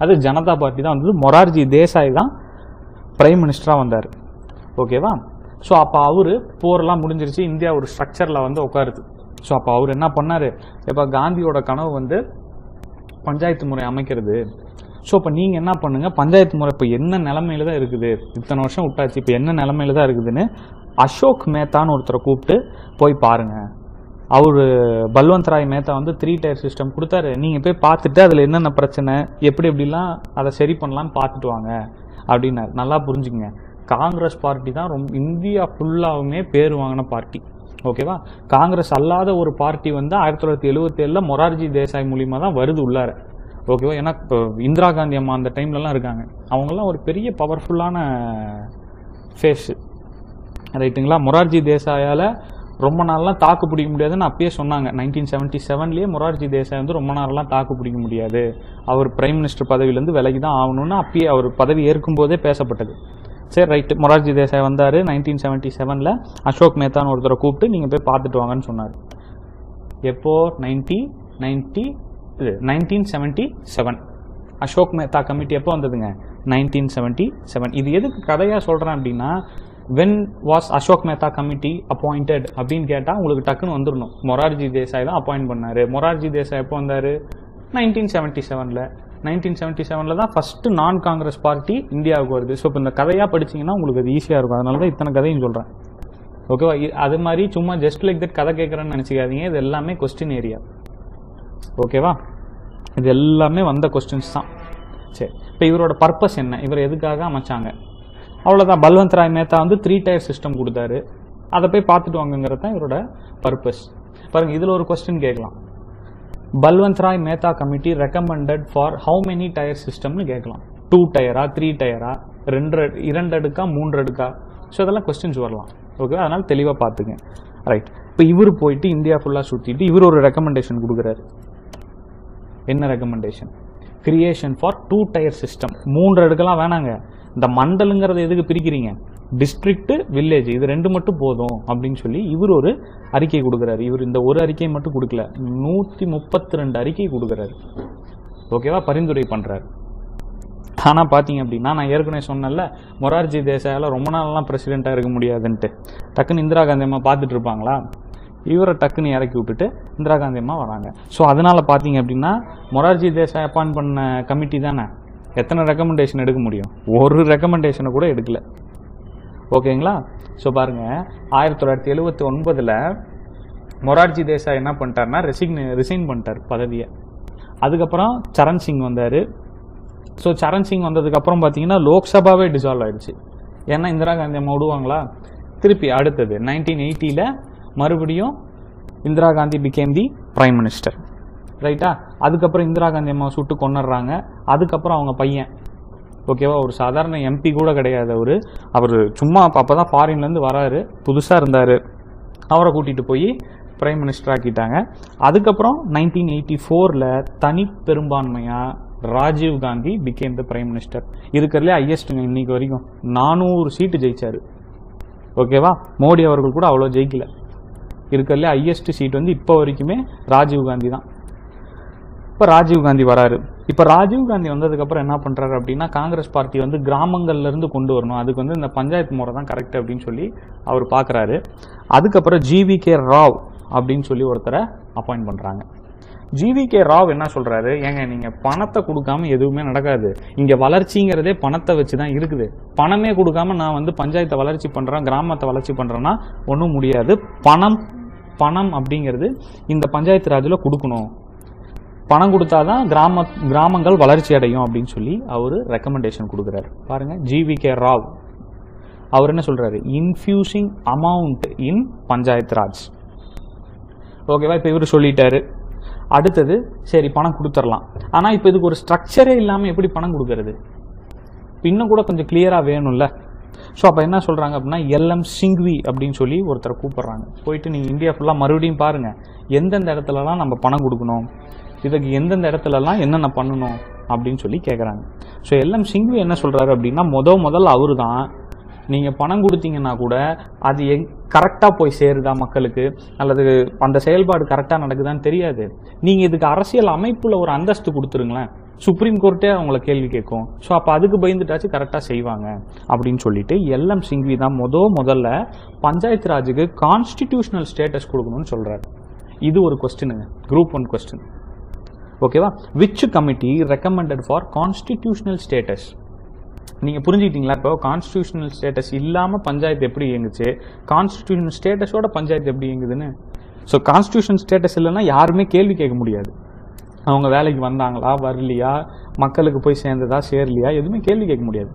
அது ஜனதா பார்ட்டி தான் வந்தது. மொரார்ஜி தேசாய் தான் பிரைம் மினிஸ்டராக வந்தார். ஓகேவா? ஸோ அப்போ அவர் போரெல்லாம் முடிஞ்சிருச்சு, இந்தியா ஒரு ஸ்ட்ரக்சரில் வந்து உட்காருது. ஸோ அப்போ அவர் என்ன பண்ணார்? இப்போ காந்தியோட கனவு வந்து பஞ்சாயத்து முறை அமைக்கிறது. ஸோ இப்போ நீங்கள் என்ன பண்ணுங்கள், பஞ்சாயத்து முறை இப்போ என்ன நிலமையில தான் இருக்குது, இத்தனை வருஷம் விட்டாச்சு, இப்போ என்ன நிலமையில தான் இருக்குதுன்னு அசோக் மேத்தான்னு ஒருத்தரை கூப்பிட்டு போய் பாருங்கள். அவர் பல்வந்த் ராய் மேத்தா வந்து 3 டயர் சிஸ்டம் கொடுத்தாரு. நீங்கள் போய் பார்த்துட்டு அதில் என்னென்ன பிரச்சனை, எப்படிலாம் அதை சரி பண்ணலான்னு பார்த்துட்டு வாங்க அப்படின்னாரு. நல்லா புரிஞ்சுங்க, காங்கிரஸ் பார்ட்டி தான் ரொம்ப இந்தியா ஃபுல்லாகவுமே பேர் வாங்கின பார்ட்டி. ஓகேவா? காங்கிரஸ் அல்லாத ஒரு பார்ட்டி வந்து 1977ல் மொரார்ஜி தேசாய் மூலிமா தான் வருது உள்ளார. ஓகேவா? ஏன்னா இப்போ இந்திரா காந்தி அம்மா அந்த டைம்லலாம் இருக்காங்க, அவங்கெல்லாம் ஒரு பெரிய பவர்ஃபுல்லான ஃபேஸு. ரைட்டுங்களா? மொரார்ஜி தேசாயால் ரொம்ப நாள்லாம் தாக்கு பிடிக்க முடியாதுன்னு அப்பயே சொன்னாங்க. 1977லேயே மொரார்ஜி தேசாய் வந்து ரொம்ப நாள்லாம் தாக்கு பிடிக்க முடியாது, அவர் பிரைம் மினிஸ்டர் பதவியிலேருந்து விலகி தான் ஆகணும்னு அப்பயே அவர் பதவி ஏற்கும்போதே பேசப்பட்டது. சரி, ரைட்டு. மொரார்ஜி தேசாய் வந்தார் 1977ல். அசோக் மேத்தான்னு ஒருத்தரை கூப்பிட்டு நீங்கள் போய் பார்த்துட்டு வாங்கன்னு சொன்னார். எப்போ? 1977. அசோக் மேத்தா கமிட்டி எப்போ வந்ததுங்க? 1977. இது எதுக்கு கதையாக சொல்கிறேன் அப்படின்னா, when was Ashok Mehta committee appointed அப்படின்னு கேட்டால் உங்களுக்கு டக்குன்னு வந்துடணும். மொரார்ஜி தேசாய் தான் அப்பாயிண்ட் பண்ணார். மொரார்ஜி தேசாய் எப்போ வந்தார்? 1977ல். 1977ல் தான் ஃபஸ்ட்டு நான் காங்கிரஸ் பார்ட்டி இந்தியாவுக்கு வருது. ஸோ இப்போ இந்த கதையாக படிச்சிங்கன்னா உங்களுக்கு அது ஈஸியாக இருக்கும், அதனால தான் இத்தனை கதையும் சொல்கிறேன். ஓகேவா? அது மாதிரி சும்மா ஜஸ்ட் லைக் தட் கதை கேட்குறேன்னு நினச்சிக்காதீங்க. இது எல்லாமே கொஸ்டின் ஏரியா. ஓகேவா? இது எல்லாமே வந்த கொஸ்டின்ஸ் தான். சரி, இப்போ இவரோட பர்பஸ் என்ன, இவர் எதுக்காக அமைச்சாங்க? அவ்வளோதான். பல்வந்த் ராய் மேத்தா வந்து 3 டயர் சிஸ்டம் கொடுத்தாரு, அதை போய் பார்த்துட்டு வாங்கங்கிறது தான் இவரோட பர்பஸ். பாருங்கள், இதில் ஒரு கொஸ்டின் கேட்கலாம். Balwant Rai Mehta committee recommended for how many tier சிஸ்டம்னு கேட்கலாம். 2 டயரா 3 டயரா 2 அடுக்கா 3 அடுக்கா? ஸோ அதெல்லாம் கொஸ்டின்ஸ் வரலாம். ஓகே, அதனால் தெளிவாக பார்த்துங்க. ரைட், இப்போ இவர் போயிட்டு இந்தியா ஃபுல்லாக சுற்றிட்டு இவர் ஒரு ரெக்கமெண்டேஷன் கொடுக்குறாரு. என்ன recommendation? Creation for 2 tier system. 3 அடுக்கெல்லாம் வேணாங்க, இந்த மண்டலுங்கிறத எதுக்கு பிரிக்கிறீங்க? டிஸ்ட்ரிக்ட், வில்லேஜ், இது 2 மட்டும் போதும் அப்படின்னு சொல்லி இவர் ஒரு அறிக்கை கொடுக்குறாரு. இவர் இந்த ஒரு அறிக்கையை மட்டும் கொடுக்கல, 132 அறிக்கை கொடுக்குறாரு. ஓகேவா, பரிந்துரை பண்ணுறாரு. ஆனால் பார்த்தீங்க அப்படின்னா, நான் ஏற்கனவே சொன்னேன்ல, மொரார்ஜி தேசாயால் ரொம்ப நாள்லாம் பிரசிடெண்ட்டாக இருக்க முடியாதுன்ட்டு. டக்குன்னு இந்திரா காந்தி அம்மா பார்த்துட்டு இருப்பாங்களா? இவரை டக்குன்னு இறக்கி விட்டுட்டு இந்திரா காந்தி அம்மா வராங்க. ஸோ அதனால் பார்த்தீங்க அப்படின்னா, மொரார்ஜி தேசாய் அப்பாயிண்ட் பண்ண கமிட்டி தானே, எத்தனை ரெக்கமெண்டேஷன் எடுக்க முடியும்? ஒரு ரெக்கமெண்டேஷனை கூட எடுக்கல. ஓகேங்களா? ஸோ பாருங்கள், 1979 மொரார்ஜி தேசாய் என்ன பண்ணிட்டார்னா ரிசைன் பண்ணிட்டார் பதவியை. அதுக்கப்புறம் சரண் சிங் வந்தார். ஸோ சரண் சிங் வந்ததுக்கப்புறம் பார்த்தீங்கன்னா லோக்சபாவே டிசால்வ் ஆயிடுச்சு. ஏன்னா இந்திரா காந்தி அம்மா விடுவாங்களா? திருப்பி அடுத்தது 1980 மறுபடியும் இந்திரா காந்தி பிகேம் தி பிரைம் மினிஸ்டர். ரைட்டா? அதுக்கப்புறம் இந்திரா காந்தி அம்மா சுட்டு கொண்டுடுறாங்க. அதுக்கப்புறம் அவங்க பையன், ஓகேவா, ஒரு சாதாரண எம்பி கூட கிடையாது அவர் சும்மா அப்போ தான் ஃபாரின்லேருந்து வராரு, புதுசாக இருந்தார், அவரை கூட்டிகிட்டு போய் பிரைம் மினிஸ்டர் ஆக்கிட்டாங்க. அதுக்கப்புறம் 1984 தனி பெரும்பான்மையாக Rajiv Gandhi became the prime minister. இருக்கிறதுலே ஹையஸ்ட்டுங்க, இன்னைக்கு வரைக்கும் 400 சீட்டு ஜெயிச்சார். ஓகேவா, மோடி அவர்கள் கூட அவ்வளோ ஜெயிக்கல. இருக்கிறதுலே ஹையஸ்ட் சீட் இப்போ வரைக்குமே ராஜீவ் காந்தி தான். இப்போ ராஜீவ் காந்தி வராரு. இப்போ ராஜீவ் காந்தி வந்ததுக்கப்புறம் என்ன பண்ணுறாரு அப்படின்னா, காங்கிரஸ் பார்ட்டி கிராமங்கள்லேருந்து கொண்டு வரணும், அதுக்கு இந்த பஞ்சாயத்து முறை தான் கரெக்ட் அப்படின்னு சொல்லி அவர் பார்க்குறாரு. அதுக்கப்புறம் GVK ராவ் அப்படின்னு சொல்லி ஒருத்தரை அப்பாயிண்ட் பண்ணுறாங்க. GVK ராவ் என்ன சொல்கிறாரு, ஏங்க நீங்கள் பணத்தை கொடுக்காம எதுவுமே நடக்காது, இங்கே வளர்ச்சிங்கிறதே பணத்தை வச்சு தான் இருக்குது, பணமே கொடுக்காம நான் பஞ்சாயத்தை வளர்ச்சி பண்ணுறேன், கிராமத்தை வளர்ச்சி பண்ணுறேன்னா ஒன்றும் முடியாது, பணம் அப்படிங்கிறது இந்த பஞ்சாயத்து ராஜில் கொடுக்கணும், பணம் கொடுத்தாதான் கிராமங்கள் வளர்ச்சி அடையும் அப்படின்னு சொல்லி அவர் ரெக்கமெண்டேஷன் கொடுக்குறாரு. பாருங்க, GVK ராவ் அவர் என்ன சொல்றாரு, இன்ஃபியூசிங் அமௌண்ட் இன் பஞ்சாயத்து ராஜ். ஓகேவா, இப்போ இவர் சொல்லிட்டாரு. அடுத்தது சரி பணம் கொடுத்துடலாம், ஆனால் இப்போ இதுக்கு ஒரு ஸ்ட்ரக்சரே இல்லாமல் எப்படி பணம் கொடுக்கறது? இன்னும் கூட கொஞ்சம் கிளியராக வேணும்ல. ஸோ அப்போ என்ன சொல்கிறாங்க அப்படின்னா, LM சிங்வி அப்படின்னு சொல்லி ஒருத்தரை கூப்பிட்றாங்க. போயிட்டு நீங்கள் இந்தியா ஃபுல்லாக மறுபடியும் பாருங்கள், எந்தெந்த இடத்துலலாம் நம்ம பணம் கொடுக்கணும், இதுக்கு எந்தெந்த இடத்துலலாம் என்னென்ன பண்ணணும் அப்படின்னு சொல்லி கேட்குறாங்க. ஸோ LM சிங்வி என்ன சொல்கிறாரு அப்படின்னா, முதல்ல அவர் தான், நீங்கள் பணம் கொடுத்தீங்கன்னா கூட அது கரெக்டாக போய் சேருதா மக்களுக்கு, அல்லது அந்த செயல்பாடு கரெக்டாக நடக்குதான்னு தெரியாது, நீங்கள் இதுக்கு அரசியல் அமைப்பில் ஒரு அந்தஸ்து கொடுத்துருங்களேன், சுப்ரீம் கோர்ட்டே அவங்கள கேள்வி கேட்கும், ஸோ அப்போ அதுக்கு பயந்துட்டாச்சு கரெக்டாக செய்வாங்க அப்படின்னு சொல்லிட்டு LM சிங்வி தான் முதல்ல பஞ்சாயத்து ராஜுக்கு கான்ஸ்டிடியூஷனல் ஸ்டேட்டஸ் கொடுக்கணும்னு சொல்கிறார். இது ஒரு கொஸ்டினுங்க, Group 1 கொஸ்டின். ஓகேவா, which committee recommended for constitutional status? நீங்கள் புரிஞ்சுக்கிட்டீங்களா? இப்போ கான்ஸ்டிடியூஷனல் ஸ்டேட்டஸ் இல்லாமல் பஞ்சாயத்து எப்படி இயங்குச்சு, கான்ஸ்டிடியூஷனல் ஸ்டேட்டஸோட பஞ்சாயத்து எப்படி இயங்குதுன்னு. ஸோ கான்ஸ்டிடியூஷன் ஸ்டேட்டஸ் இல்லைன்னா யாருமே கேள்வி கேட்க முடியாது. அவங்க வேலைக்கு வந்தாங்களா வரலையா, மக்களுக்கு போய் சேர்ந்ததா சேரலையா, எதுவுமே கேள்வி கேட்க முடியாது.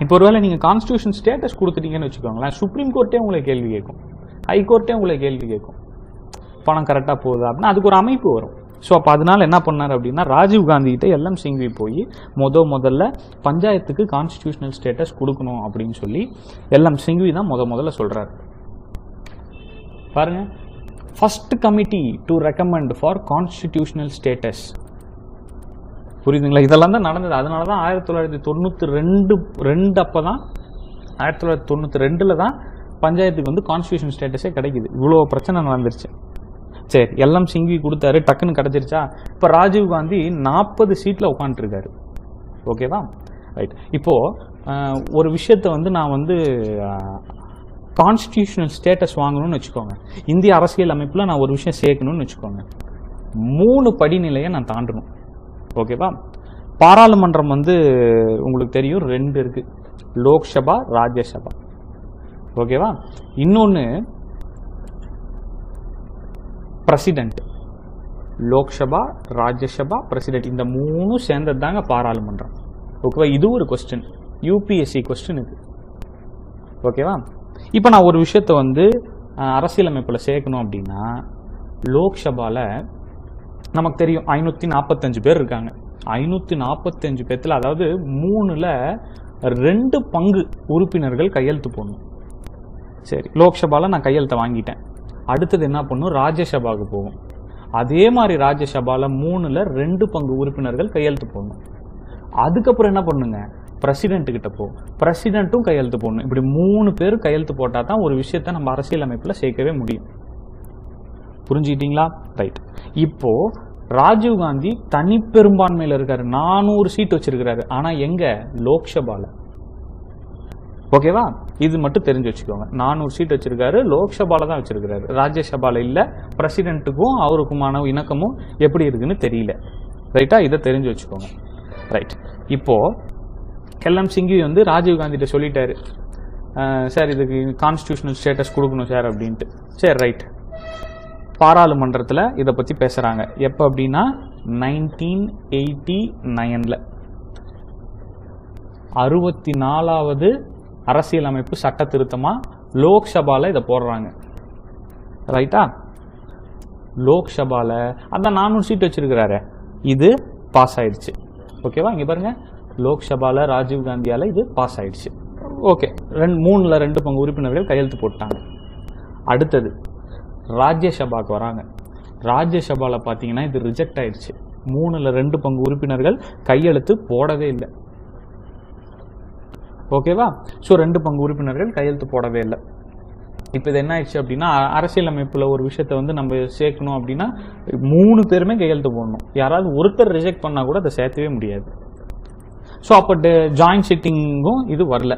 இப்போ ஒருவேளை நீங்கள் கான்ஸ்டிடியூஷன் ஸ்டேட்டஸ் கொடுத்துட்டீங்கன்னு வச்சுக்கோங்களேன், சுப்ரீம் கோர்ட்டே உங்களை கேள்வி கேட்கும், ஹைகோர்ட்டே உங்களை கேள்வி கேட்கும், பணம் கரெக்டாக போகுதா அப்படின்னா அதுக்கு ஒரு அமைப்பு வரும். ஸோ அப்போ அதனால் என்ன பண்ணார் அப்படின்னா, ராஜீவ் காந்திகிட்ட LM சிங்வி போய் முதல்ல பஞ்சாயத்துக்கு கான்ஸ்டிடியூஷனல் ஸ்டேட்டஸ் கொடுக்கணும் அப்படின்னு சொல்லி LM சிங்வி தான் முதல்ல சொல்கிறார். பாருங்க, first committee to recommend for constitutional status. புரியுதுங்களா? இதெல்லாம் தான் நடந்தது. அதனால தான் 1992 அப்போ தான் 1992 தான் பஞ்சாயத்துக்கு கான்ஸ்டிடியூஷன் ஸ்டேட்டஸே கிடைக்குது. இவ்வளோ பிரச்சனை நடந்துருச்சு. சரி, LM சிங்வி கொடுத்தாரு, டக்குன்னு கிடச்சிருச்சா? இப்போ ராஜீவ் காந்தி 40 சீட்டில் உட்காந்துருக்காரு. ஓகேவா, ரைட். இப்போது ஒரு விஷயத்தை நான் கான்ஸ்டிடியூஷனல் ஸ்டேட்டஸ் வாங்கணும்னு வச்சுக்கோங்க, இந்திய அரசியல் அமைப்பில் நான் ஒரு விஷயம் சேர்க்கணும்னு வச்சுக்கோங்க, 3 படிநிலையை நான் தாண்டணும். ஓகேவா, பாராளுமன்றம் உங்களுக்கு தெரியும் 2 இருக்குது, லோக்சபா ராஜ்யசபா. ஓகேவா, இன்னொன்று பிரசிடென்ட், லோக்சபா ராஜ்யசபா பிரசிடென்ட், இந்த 3 சேர்ந்தது தாங்க பாராளுமன்றம். ஓகேவா, இது ஒரு கொஸ்டின், UPSC கொஸ்டின் இது. ஓகேவா, இப்போ நான் ஒரு விஷயத்தை அரசியலமைப்பில் சேர்க்கணும் அப்படின்னா, லோக்சபாவில் நமக்கு தெரியும் 545 பேர் இருக்காங்க. 545 பேர்த்துல அதாவது 3ல் 2 பங்கு உறுப்பினர்கள் கையெழுத்து போடணும். சரி, லோக்சபாவில் நான் கையெழுத்தை வாங்கிட்டேன். அடுத்தது என்ன பண்ணும், ராஜ்யசபாவுக்கு போகும். அதே மாதிரி ராஜ்யசபாவில் 3ல் 2 பங்கு உறுப்பினர்கள் கையெழுத்து போடணும். அதுக்கப்புறம் என்ன பண்ணுங்க, பிரசிடென்ட் கிட்ட போகும். பிரசிடென்ட்டும் கையெழுத்து போடணும். இப்படி 3 பேர் கையெழுத்து போட்டால் தான் ஒரு விஷயத்தை நம்ம அரசியலமைப்பில் சேர்க்கவே முடியும். புரிஞ்சுக்கிட்டீங்களா? ரைட். இப்போ ராஜீவ்காந்தி தனி பெரும்பான்மையில் இருக்காரு, 400 சீட் வச்சிருக்கிறாரு. ஆனா எங்க, லோக்சபால. ஓகேவா? இது மட்டும் தெரிஞ்சு வச்சுக்கோங்க. 400 சீட் வச்சிருக்காரு, லோக்சபால தான் வச்சிருக்காரு, ராஜ்யசபால இல்ல. பிரசிடென்ட்டுக்கும் அவருக்குமான இணக்கமும் எப்படி இருக்குன்னு தெரியல. ரைட்டா? இதை தெரிஞ்சு வச்சுக்கோங்க. ரைட். இப்போ எல்எம் சிங்கி வந்து ராஜீவ்காந்திட்ட சொல்லிட்டாரு, சார் இதுக்கு கான்ஸ்டியூஷனல் ஸ்டேட்டஸ் கொடுக்கணும் சார் அப்படின்ட்டு. சரி, ரைட். பாராளுமன்றத்தில் இதை பற்றி பேசுகிறாங்க. எப்போ அப்படின்னா 1989 64வது அரசியலமைப்பு சட்ட திருத்தமாக லோக்சபாவில் இதை போடுறாங்க. ரைட்டா? லோக்சபாவில் அந்த 400 சீட் வச்சிருக்கிறாரு, இது பாஸ் ஆயிடுச்சு. ஓகேவா? இங்கே பாருங்க, லோக்சபாவில் ராஜீவ்காந்தியால் இது பாஸ் ஆயிடுச்சு. ஓகே, 3ல் 2 பங்கு உறுப்பினர்கள் கையெழுத்து போட்டாங்க. அடுத்தது ராஜ்யசபாவுக்கு வராங்க. ராஜ்யசபாவில் பார்த்தீங்கன்னா இது ரிஜெக்ட் ஆயிடுச்சு. 3ல் 2 பங்கு உறுப்பினர்கள் கையெழுத்து போடவே இல்லை. ஓகேவா? ஸோ 2 பங்கு உறுப்பினர்கள் கையெழுத்து போடவே இல்லை. இப்போ இது என்ன ஆயிடுச்சு அப்படின்னா, அரசியலமைப்பில் ஒரு விஷயத்தை வந்து நம்ம சேர்க்கணும் அப்படின்னா 3 பேருமே கையெழுத்து போடணும். யாராவது ஒருத்தர் ரிஜெக்ட் பண்ணால் கூட அதை சேர்த்தவே முடியாது. ஸோ அப்போ ஜாயிண்ட் சிட்டிங்கும் இது வரல.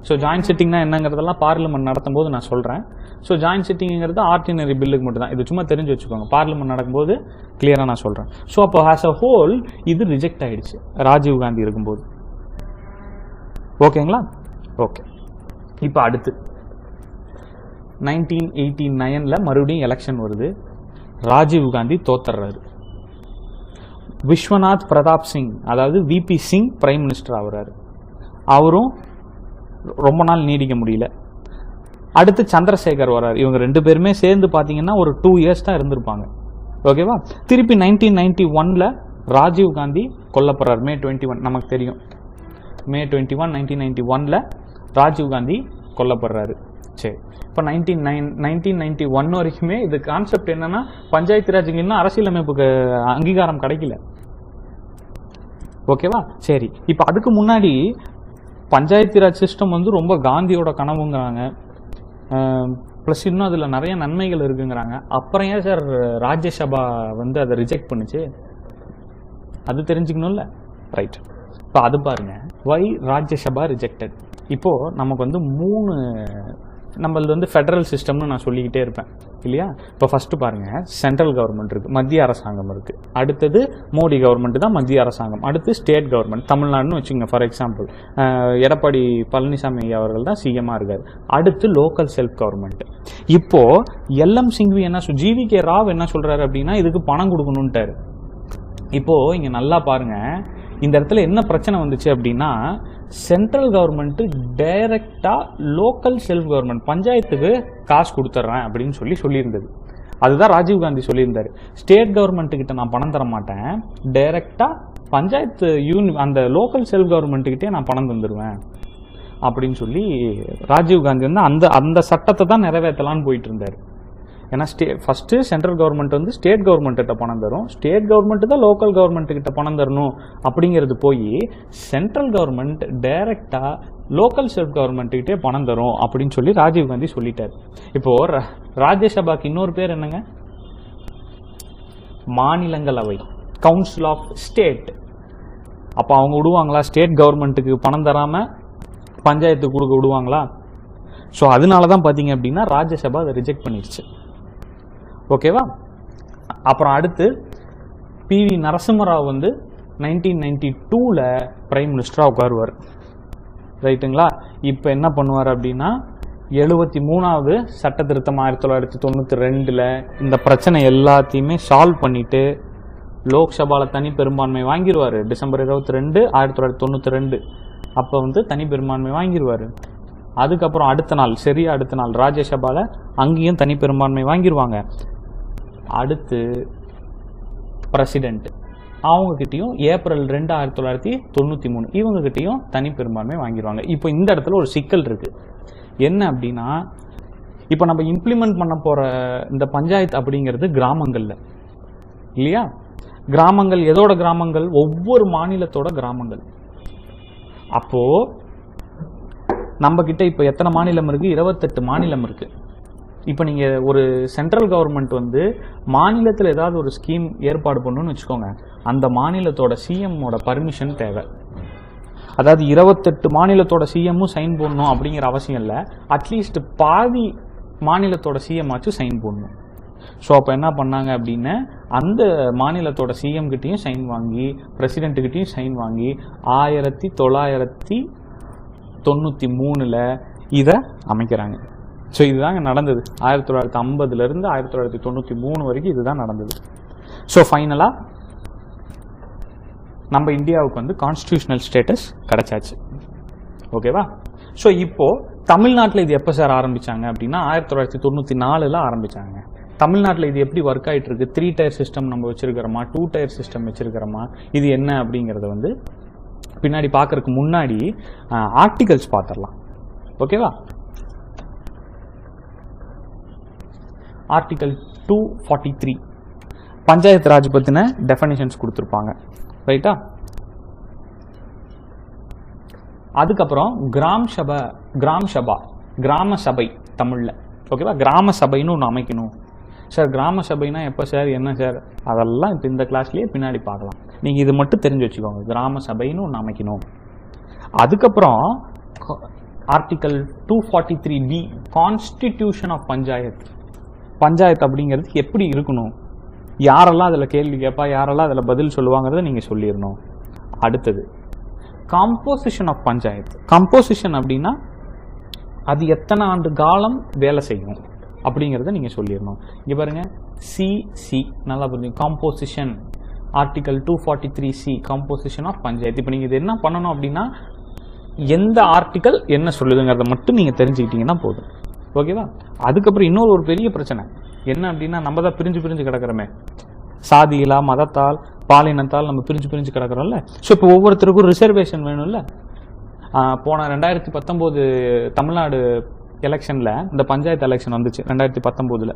ஸோ ஜாயிண்ட் சிட்டிங்னா என்னங்கிறதெல்லாம் பார்லிமெண்ட் நடத்தும் போது நான் சொல்கிறேன். ஸோ ஜாயிண்ட் சிட்டிங்கிறது ஆர்டினரி பில்லுக்கு மட்டும் தான். இது சும்மா தெரிஞ்சு வச்சுக்கோங்க, பார்லிமெண்ட் நடக்கும்போது கிளியராக நான் சொல்கிறேன். ஸோ அப்போ ஆஸ் அ ஹோல் இது ரிஜெக்ட் ஆகிடுச்சு ராஜீவ்காந்தி இருக்கும்போது. ஓகேங்களா? ஓகே. இப்போ அடுத்து 1989 மறுபடியும் எலெக்ஷன் வருது. ராஜீவ்காந்தி தோத்துறாரு. விஸ்வநாத் பிரதாப் சிங், அதாவது விபி சிங் பிரைம் மினிஸ்டர் ஆகுறாரு. அவரும் ரொம்ப நாள் நீடிக்க முடியல. அடுத்து சந்திரசேகர் வர்றாரு. இவங்க 2 பேருமே சேர்ந்து பார்த்தீங்கன்னா ஒரு 2 இயர்ஸ் தான் இருந்திருப்பாங்க. ஓகேவா? திருப்பி 1991 ராஜீவ்காந்தி கொல்லப்படுறார். May 21 நமக்கு தெரியும். May 21 1991 ராஜீவ்காந்தி கொல்லப்படுறாரு. சரி, இப்போ 1991 வரைக்குமே இது கான்செப்ட் என்னன்னா, பஞ்சாயத்து ராஜ் இன்னும் அரசியலமைப்புக்கு அங்கீகாரம் கிடைக்கல. ஓகேவா? சரி, இப்போ அதுக்கு முன்னாடி பஞ்சாயத்து ராஜ் சிஸ்டம் வந்து ரொம்ப காந்தியோட கனவுங்கிறாங்க. ப்ளஸ் இன்னும் அதில் நிறைய நன்மைகள் இருக்குங்கிறாங்க. அப்புறம் ஏன் சார் ராஜ்யசபா வந்து அதை ரிஜெக்ட் பண்ணுச்சு? அது தெரிஞ்சுக்கணும்ல. ரைட். இப்போ அது பாருங்க, வை ராஜ்யசபா ரிஜெக்டட். இப்போது நமக்கு வந்து 3 நம்மளது வந்து ஃபெடரல் சிஸ்டம்னு நான் சொல்லிக்கிட்டே இருப்பேன் இல்லையா? இப்போ ஃபஸ்ட்டு பாருங்கள், சென்ட்ரல் கவர்மெண்ட் இருக்குது, மத்திய அரசாங்கம் இருக்குது. அடுத்தது மோடி கவர்மெண்ட் தான் மத்திய அரசாங்கம். அடுத்து ஸ்டேட் கவர்மெண்ட், தமிழ்நாடுன்னு வச்சுக்கோங்க ஃபார் எக்ஸாம்பிள். எடப்பாடி பழனிசாமி அவர்கள் தான் சிஎம்மாக இருக்கார். அடுத்து லோக்கல் செல்ஃப் கவர்மெண்ட். இப்போது எல்எம் சிங்வி என்ன ஜிவிகே ராவ் என்ன சொல்கிறாரு அப்படின்னா, இதுக்கு பணம் கொடுக்கணுன்ட்டாரு. இப்போது இங்கே நல்லா பாருங்கள், இந்த இடத்துல என்ன பிரச்சனை வந்துச்சு அப்படின்னா, சென்ட்ரல் கவர்மெண்ட்டு டைரக்டாக லோக்கல் செல்ஃப் கவர்மெண்ட் பஞ்சாயத்துக்கு காசு கொடுத்துட்றேன் அப்படின்னு சொல்லியிருந்தது. அதுதான் ராஜீவ்காந்தி சொல்லியிருந்தார். ஸ்டேட் கவர்மெண்ட்டுக்கிட்ட நான் பணம் தர மாட்டேன், டைரக்டாக பஞ்சாயத்து அந்த லோக்கல் செல்ஃப் கவர்மெண்ட்டுக்கிட்டே நான் பணம் தந்துடுவேன் அப்படின்னு சொல்லி ராஜீவ்காந்தி வந்து அந்த சட்டத்தை தான் நிறைவேற்றலான்னு போயிட்டு இருந்தார். ஏன்னா ஃபஸ்ட்டு சென்ட்ரல் கவர்மெண்ட் வந்து ஸ்டேட் கவர்மெண்ட்டிட்ட பணம் தரும், ஸ்டேட் கவர்மெண்ட்டு தான் லோக்கல் கவர்மெண்ட்டுக்கிட்ட பணம் தரணும் அப்படிங்கிறது போய் சென்ட்ரல் கவர்மெண்ட் டைரெக்டாக லோக்கல் செல்ஃப் கவர்மெண்ட்டுக்கிட்டே பணம் தரும் அப்படின்னு சொல்லி ராஜீவ்காந்தி சொல்லிட்டார். இப்போது ராஜ்யசபாக்கு இன்னொரு பேர் என்னங்க? மாநிலங்களவை, கவுன்சில் ஆஃப் ஸ்டேட். அப்போ அவங்க விடுவாங்களா ஸ்டேட் கவர்மெண்ட்டுக்கு பணம் தராமல் பஞ்சாயத்துக்கு கொடுக்க விடுவாங்களா? ஸோ அதனால தான் பார்த்தீங்க அப்படின்னா ராஜ்யசபா அதை ரிஜெக்ட் பண்ணிடுச்சு. ஓகேவா? அப்புறம் அடுத்து பிவி நரசிம்மராவ் வந்து 1992 பிரைம் மினிஸ்டராக உட்காருவார். ரைட்டுங்களா? இப்போ என்ன பண்ணுவார் அப்படின்னா, 73வது சட்ட திருத்தம் 1992 இந்த பிரச்சனை எல்லாத்தையுமே சால்வ் பண்ணிட்டு லோக்சபாவில் தனி பெரும்பான்மை வாங்கிடுவார். டிசம்பர் 22 1992 அப்போ வந்து தனி பெரும்பான்மை வாங்கிடுவார். அதுக்கப்புறம் அடுத்த நாள் ராஜ்யசபாவில் அங்கேயும் தனி பெரும்பான்மை வாங்கிடுவாங்க. அடுத்து பிரசிடென்ட், அவங்கக்கிட்டையும் ஏப்ரல் 2 1993 இவங்ககிட்டையும் தனி பெரும்பான்மை வாங்கிடுவாங்க. இப்போ இந்த இடத்துல ஒரு சிக்கல் இருக்குது. என்ன அப்படின்னா, இப்போ நம்ம இம்ப்ளிமெண்ட் பண்ண போகிற இந்த பஞ்சாயத்து அப்படிங்கிறது கிராமங்களில் இல்லையா? கிராமங்கள் எதோட கிராமங்கள்? ஒவ்வொரு மாநிலத்தோட கிராமங்கள். அப்போது நம்மக்கிட்ட இப்போ எத்தனை மாநிலம் இருக்குது? 28 மாநிலம் இருக்குது. இப்போ நீங்கள் ஒரு சென்ட்ரல் கவர்மெண்ட் வந்து மாநிலத்தில் ஏதாவது ஒரு ஸ்கீம் ஏற்பாடு பண்ணணும்னு வச்சுக்கோங்க, அந்த மாநிலத்தோட சிஎம்மோட பர்மிஷன் தேவை. அதாவது 28 மாநிலத்தோட சிஎம்மும் சைன் போடணும் அப்படிங்கிற அவசியம் இல்லை, அட்லீஸ்ட் பாதி மாநிலத்தோட சிஎம் ஆச்சு சைன் போடணும். ஸோ அப்போ என்ன பண்ணாங்க அப்படின்னா, அந்த மாநிலத்தோட சிஎம் கிட்டையும் சைன் வாங்கி பிரசிடென்ட்டுக்கிட்டையும் சைன் வாங்கி 1993 இதை அமைக்கிறாங்க. ஸோ இதுதாங்க நடந்தது. 1950 1993 வரைக்கும் இதுதான் நடந்தது. ஸோ ஃபைனலாக நம்ம இந்தியாவுக்கு வந்து கான்ஸ்டியூஷனல் ஸ்டேட்டஸ் கிடைச்சாச்சு. ஓகேவா? ஸோ இப்போது தமிழ்நாட்டில் இது எப்போ சார் ஆரம்பித்தாங்க அப்படின்னா 1994 ஆரம்பித்தாங்க. தமிழ்நாட்டில் இது எப்படி ஒர்க் ஆகிட்டு இருக்கு? 3 டயர் சிஸ்டம் நம்ம வச்சிருக்கிறோமா, 2 டயர் சிஸ்டம் வச்சிருக்கிறோமா, இது என்ன அப்படிங்கிறத வந்து பின்னாடி பார்க்கறதுக்கு முன்னாடி ஆர்டிகல்ஸ் பார்த்துடலாம். ஓகேவா? ஆர்டிகல் 243 பஞ்சாயத்து ராஜ் பற்றின டெஃபனிஷன்ஸ் கொடுத்துருப்பாங்க. ரைட்டா? அதுக்கப்புறம் கிராம சபை தமிழில். ஓகேவா? கிராம சபைன்னு ஒன்று அமைக்கணும் சார். கிராம சபைனா எப்போ சார், என்ன சார், அதெல்லாம் இப்போ இந்த கிளாஸ்லேயே பின்னாடி பார்க்கலாம். நீங்கள் இது மட்டும் தெரிஞ்சு வச்சுக்கோங்க, கிராம சபைன்னு ஒன்று அமைக்கணும். அதுக்கப்புறம் article 243B constitution of panchayat. Panchayat அப்படிங்கிறது எப்படி இருக்கணும், யாரெல்லாம் அதில் கேள்வி கேட்பா, யாரெல்லாம் அதில் பதில் சொல்லுவாங்கிறத நீங்கள் சொல்லிடணும். அடுத்தது காம்போசிஷன் ஆஃப் பஞ்சாயத்து. கம்போசிஷன் அப்படின்னா அது எத்தனை ஆண்டு காலம் வேலை செய்யும் அப்படிங்கிறத நீங்கள் சொல்லிடணும். இங்கே பாருங்கள், சி நல்லா புரிஞ்சுங்க. Composition article 243C composition of panchayat. இப்போ நீங்கள் இது என்ன பண்ணணும் அப்படின்னா, எந்த ஆர்டிக்கல் என்ன சொல்லுதுங்கிறத மட்டும் நீங்கள் தெரிஞ்சுக்கிட்டீங்கன்னா போதும். ஓகேவா? அதுக்கப்புறம் இன்னொரு ஒரு பெரிய பிரச்சனை என்ன அப்படின்னா, நம்ம தான் பிரிஞ்சு கிடக்கிறோமே, சாதியிலா மதத்தால் பாலினத்தால் நம்ம பிரிஞ்சு கிடக்கிறோம்ல. ஸோ இப்போ ஒவ்வொருத்தருக்கும் ரிசர்வேஷன் வேணும்ல. போன 2019 தமிழ்நாடு எலெக்ஷனில் இந்த பஞ்சாயத்து எலெக்ஷன் வந்துச்சு 2019.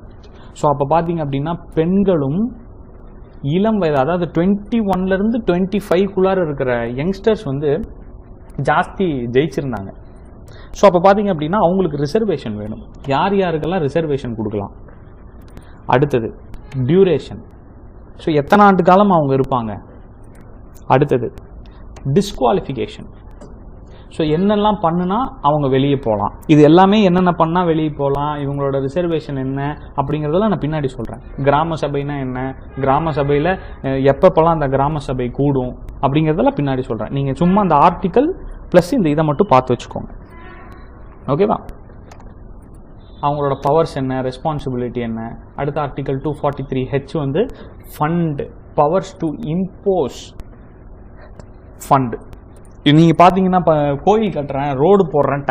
ஸோ அப்போ பார்த்தீங்க அப்படின்னா பெண்களும் இளம் வயது, அதாவது 21 to 25 இருக்கிற யங்ஸ்டர்ஸ் வந்து ஜாஸ்தி ஜெயிச்சிருந்தாங்க. ஸோ அப்போ பார்த்தீங்க அப்படின்னா அவங்களுக்கு ரிசர்வேஷன் வேணும். யாருக்கெல்லாம் ரிசர்வேஷன் கொடுக்கலாம்? அடுத்தது டியூரேஷன். ஸோ எத்தனை ஆண்டு காலம் அவங்க இருப்பாங்க? அடுத்தது டிஸ்குவாலிஃபிகேஷன். ஸோ என்னெல்லாம் பண்ணுனா அவங்க வெளியே போகலாம், இது எல்லாமே என்னென்ன பண்ணால் வெளியே போகலாம், இவங்களோட ரிசர்வேஷன் என்ன அப்படிங்கிறதெல்லாம் நான் பின்னாடி சொல்கிறேன். கிராம சபைனா என்ன, கிராம சபையில் எப்பப்பெல்லாம் அந்த கிராம சபை கூடும் அப்படிங்கிறதெல்லாம் பின்னாடி சொல்கிறேன். நீங்கள் சும்மா அந்த ஆர்டிக்கல் ப்ளஸ் இந்த இதை மட்டும் பார்த்து வச்சுக்கோங்க. ஓகேவா? அவங்களோட பவர்ஸ் என்ன, ரெஸ்பான்சிபிலிட்டி என்ன. அடுத்த ஆர்டிகல் 243H வந்து fund, powers to impose fund. நீங்கள் பார்த்தீங்கன்னா இப்போ கோயில் கட்டுறேன், ரோடு போடுறேன்,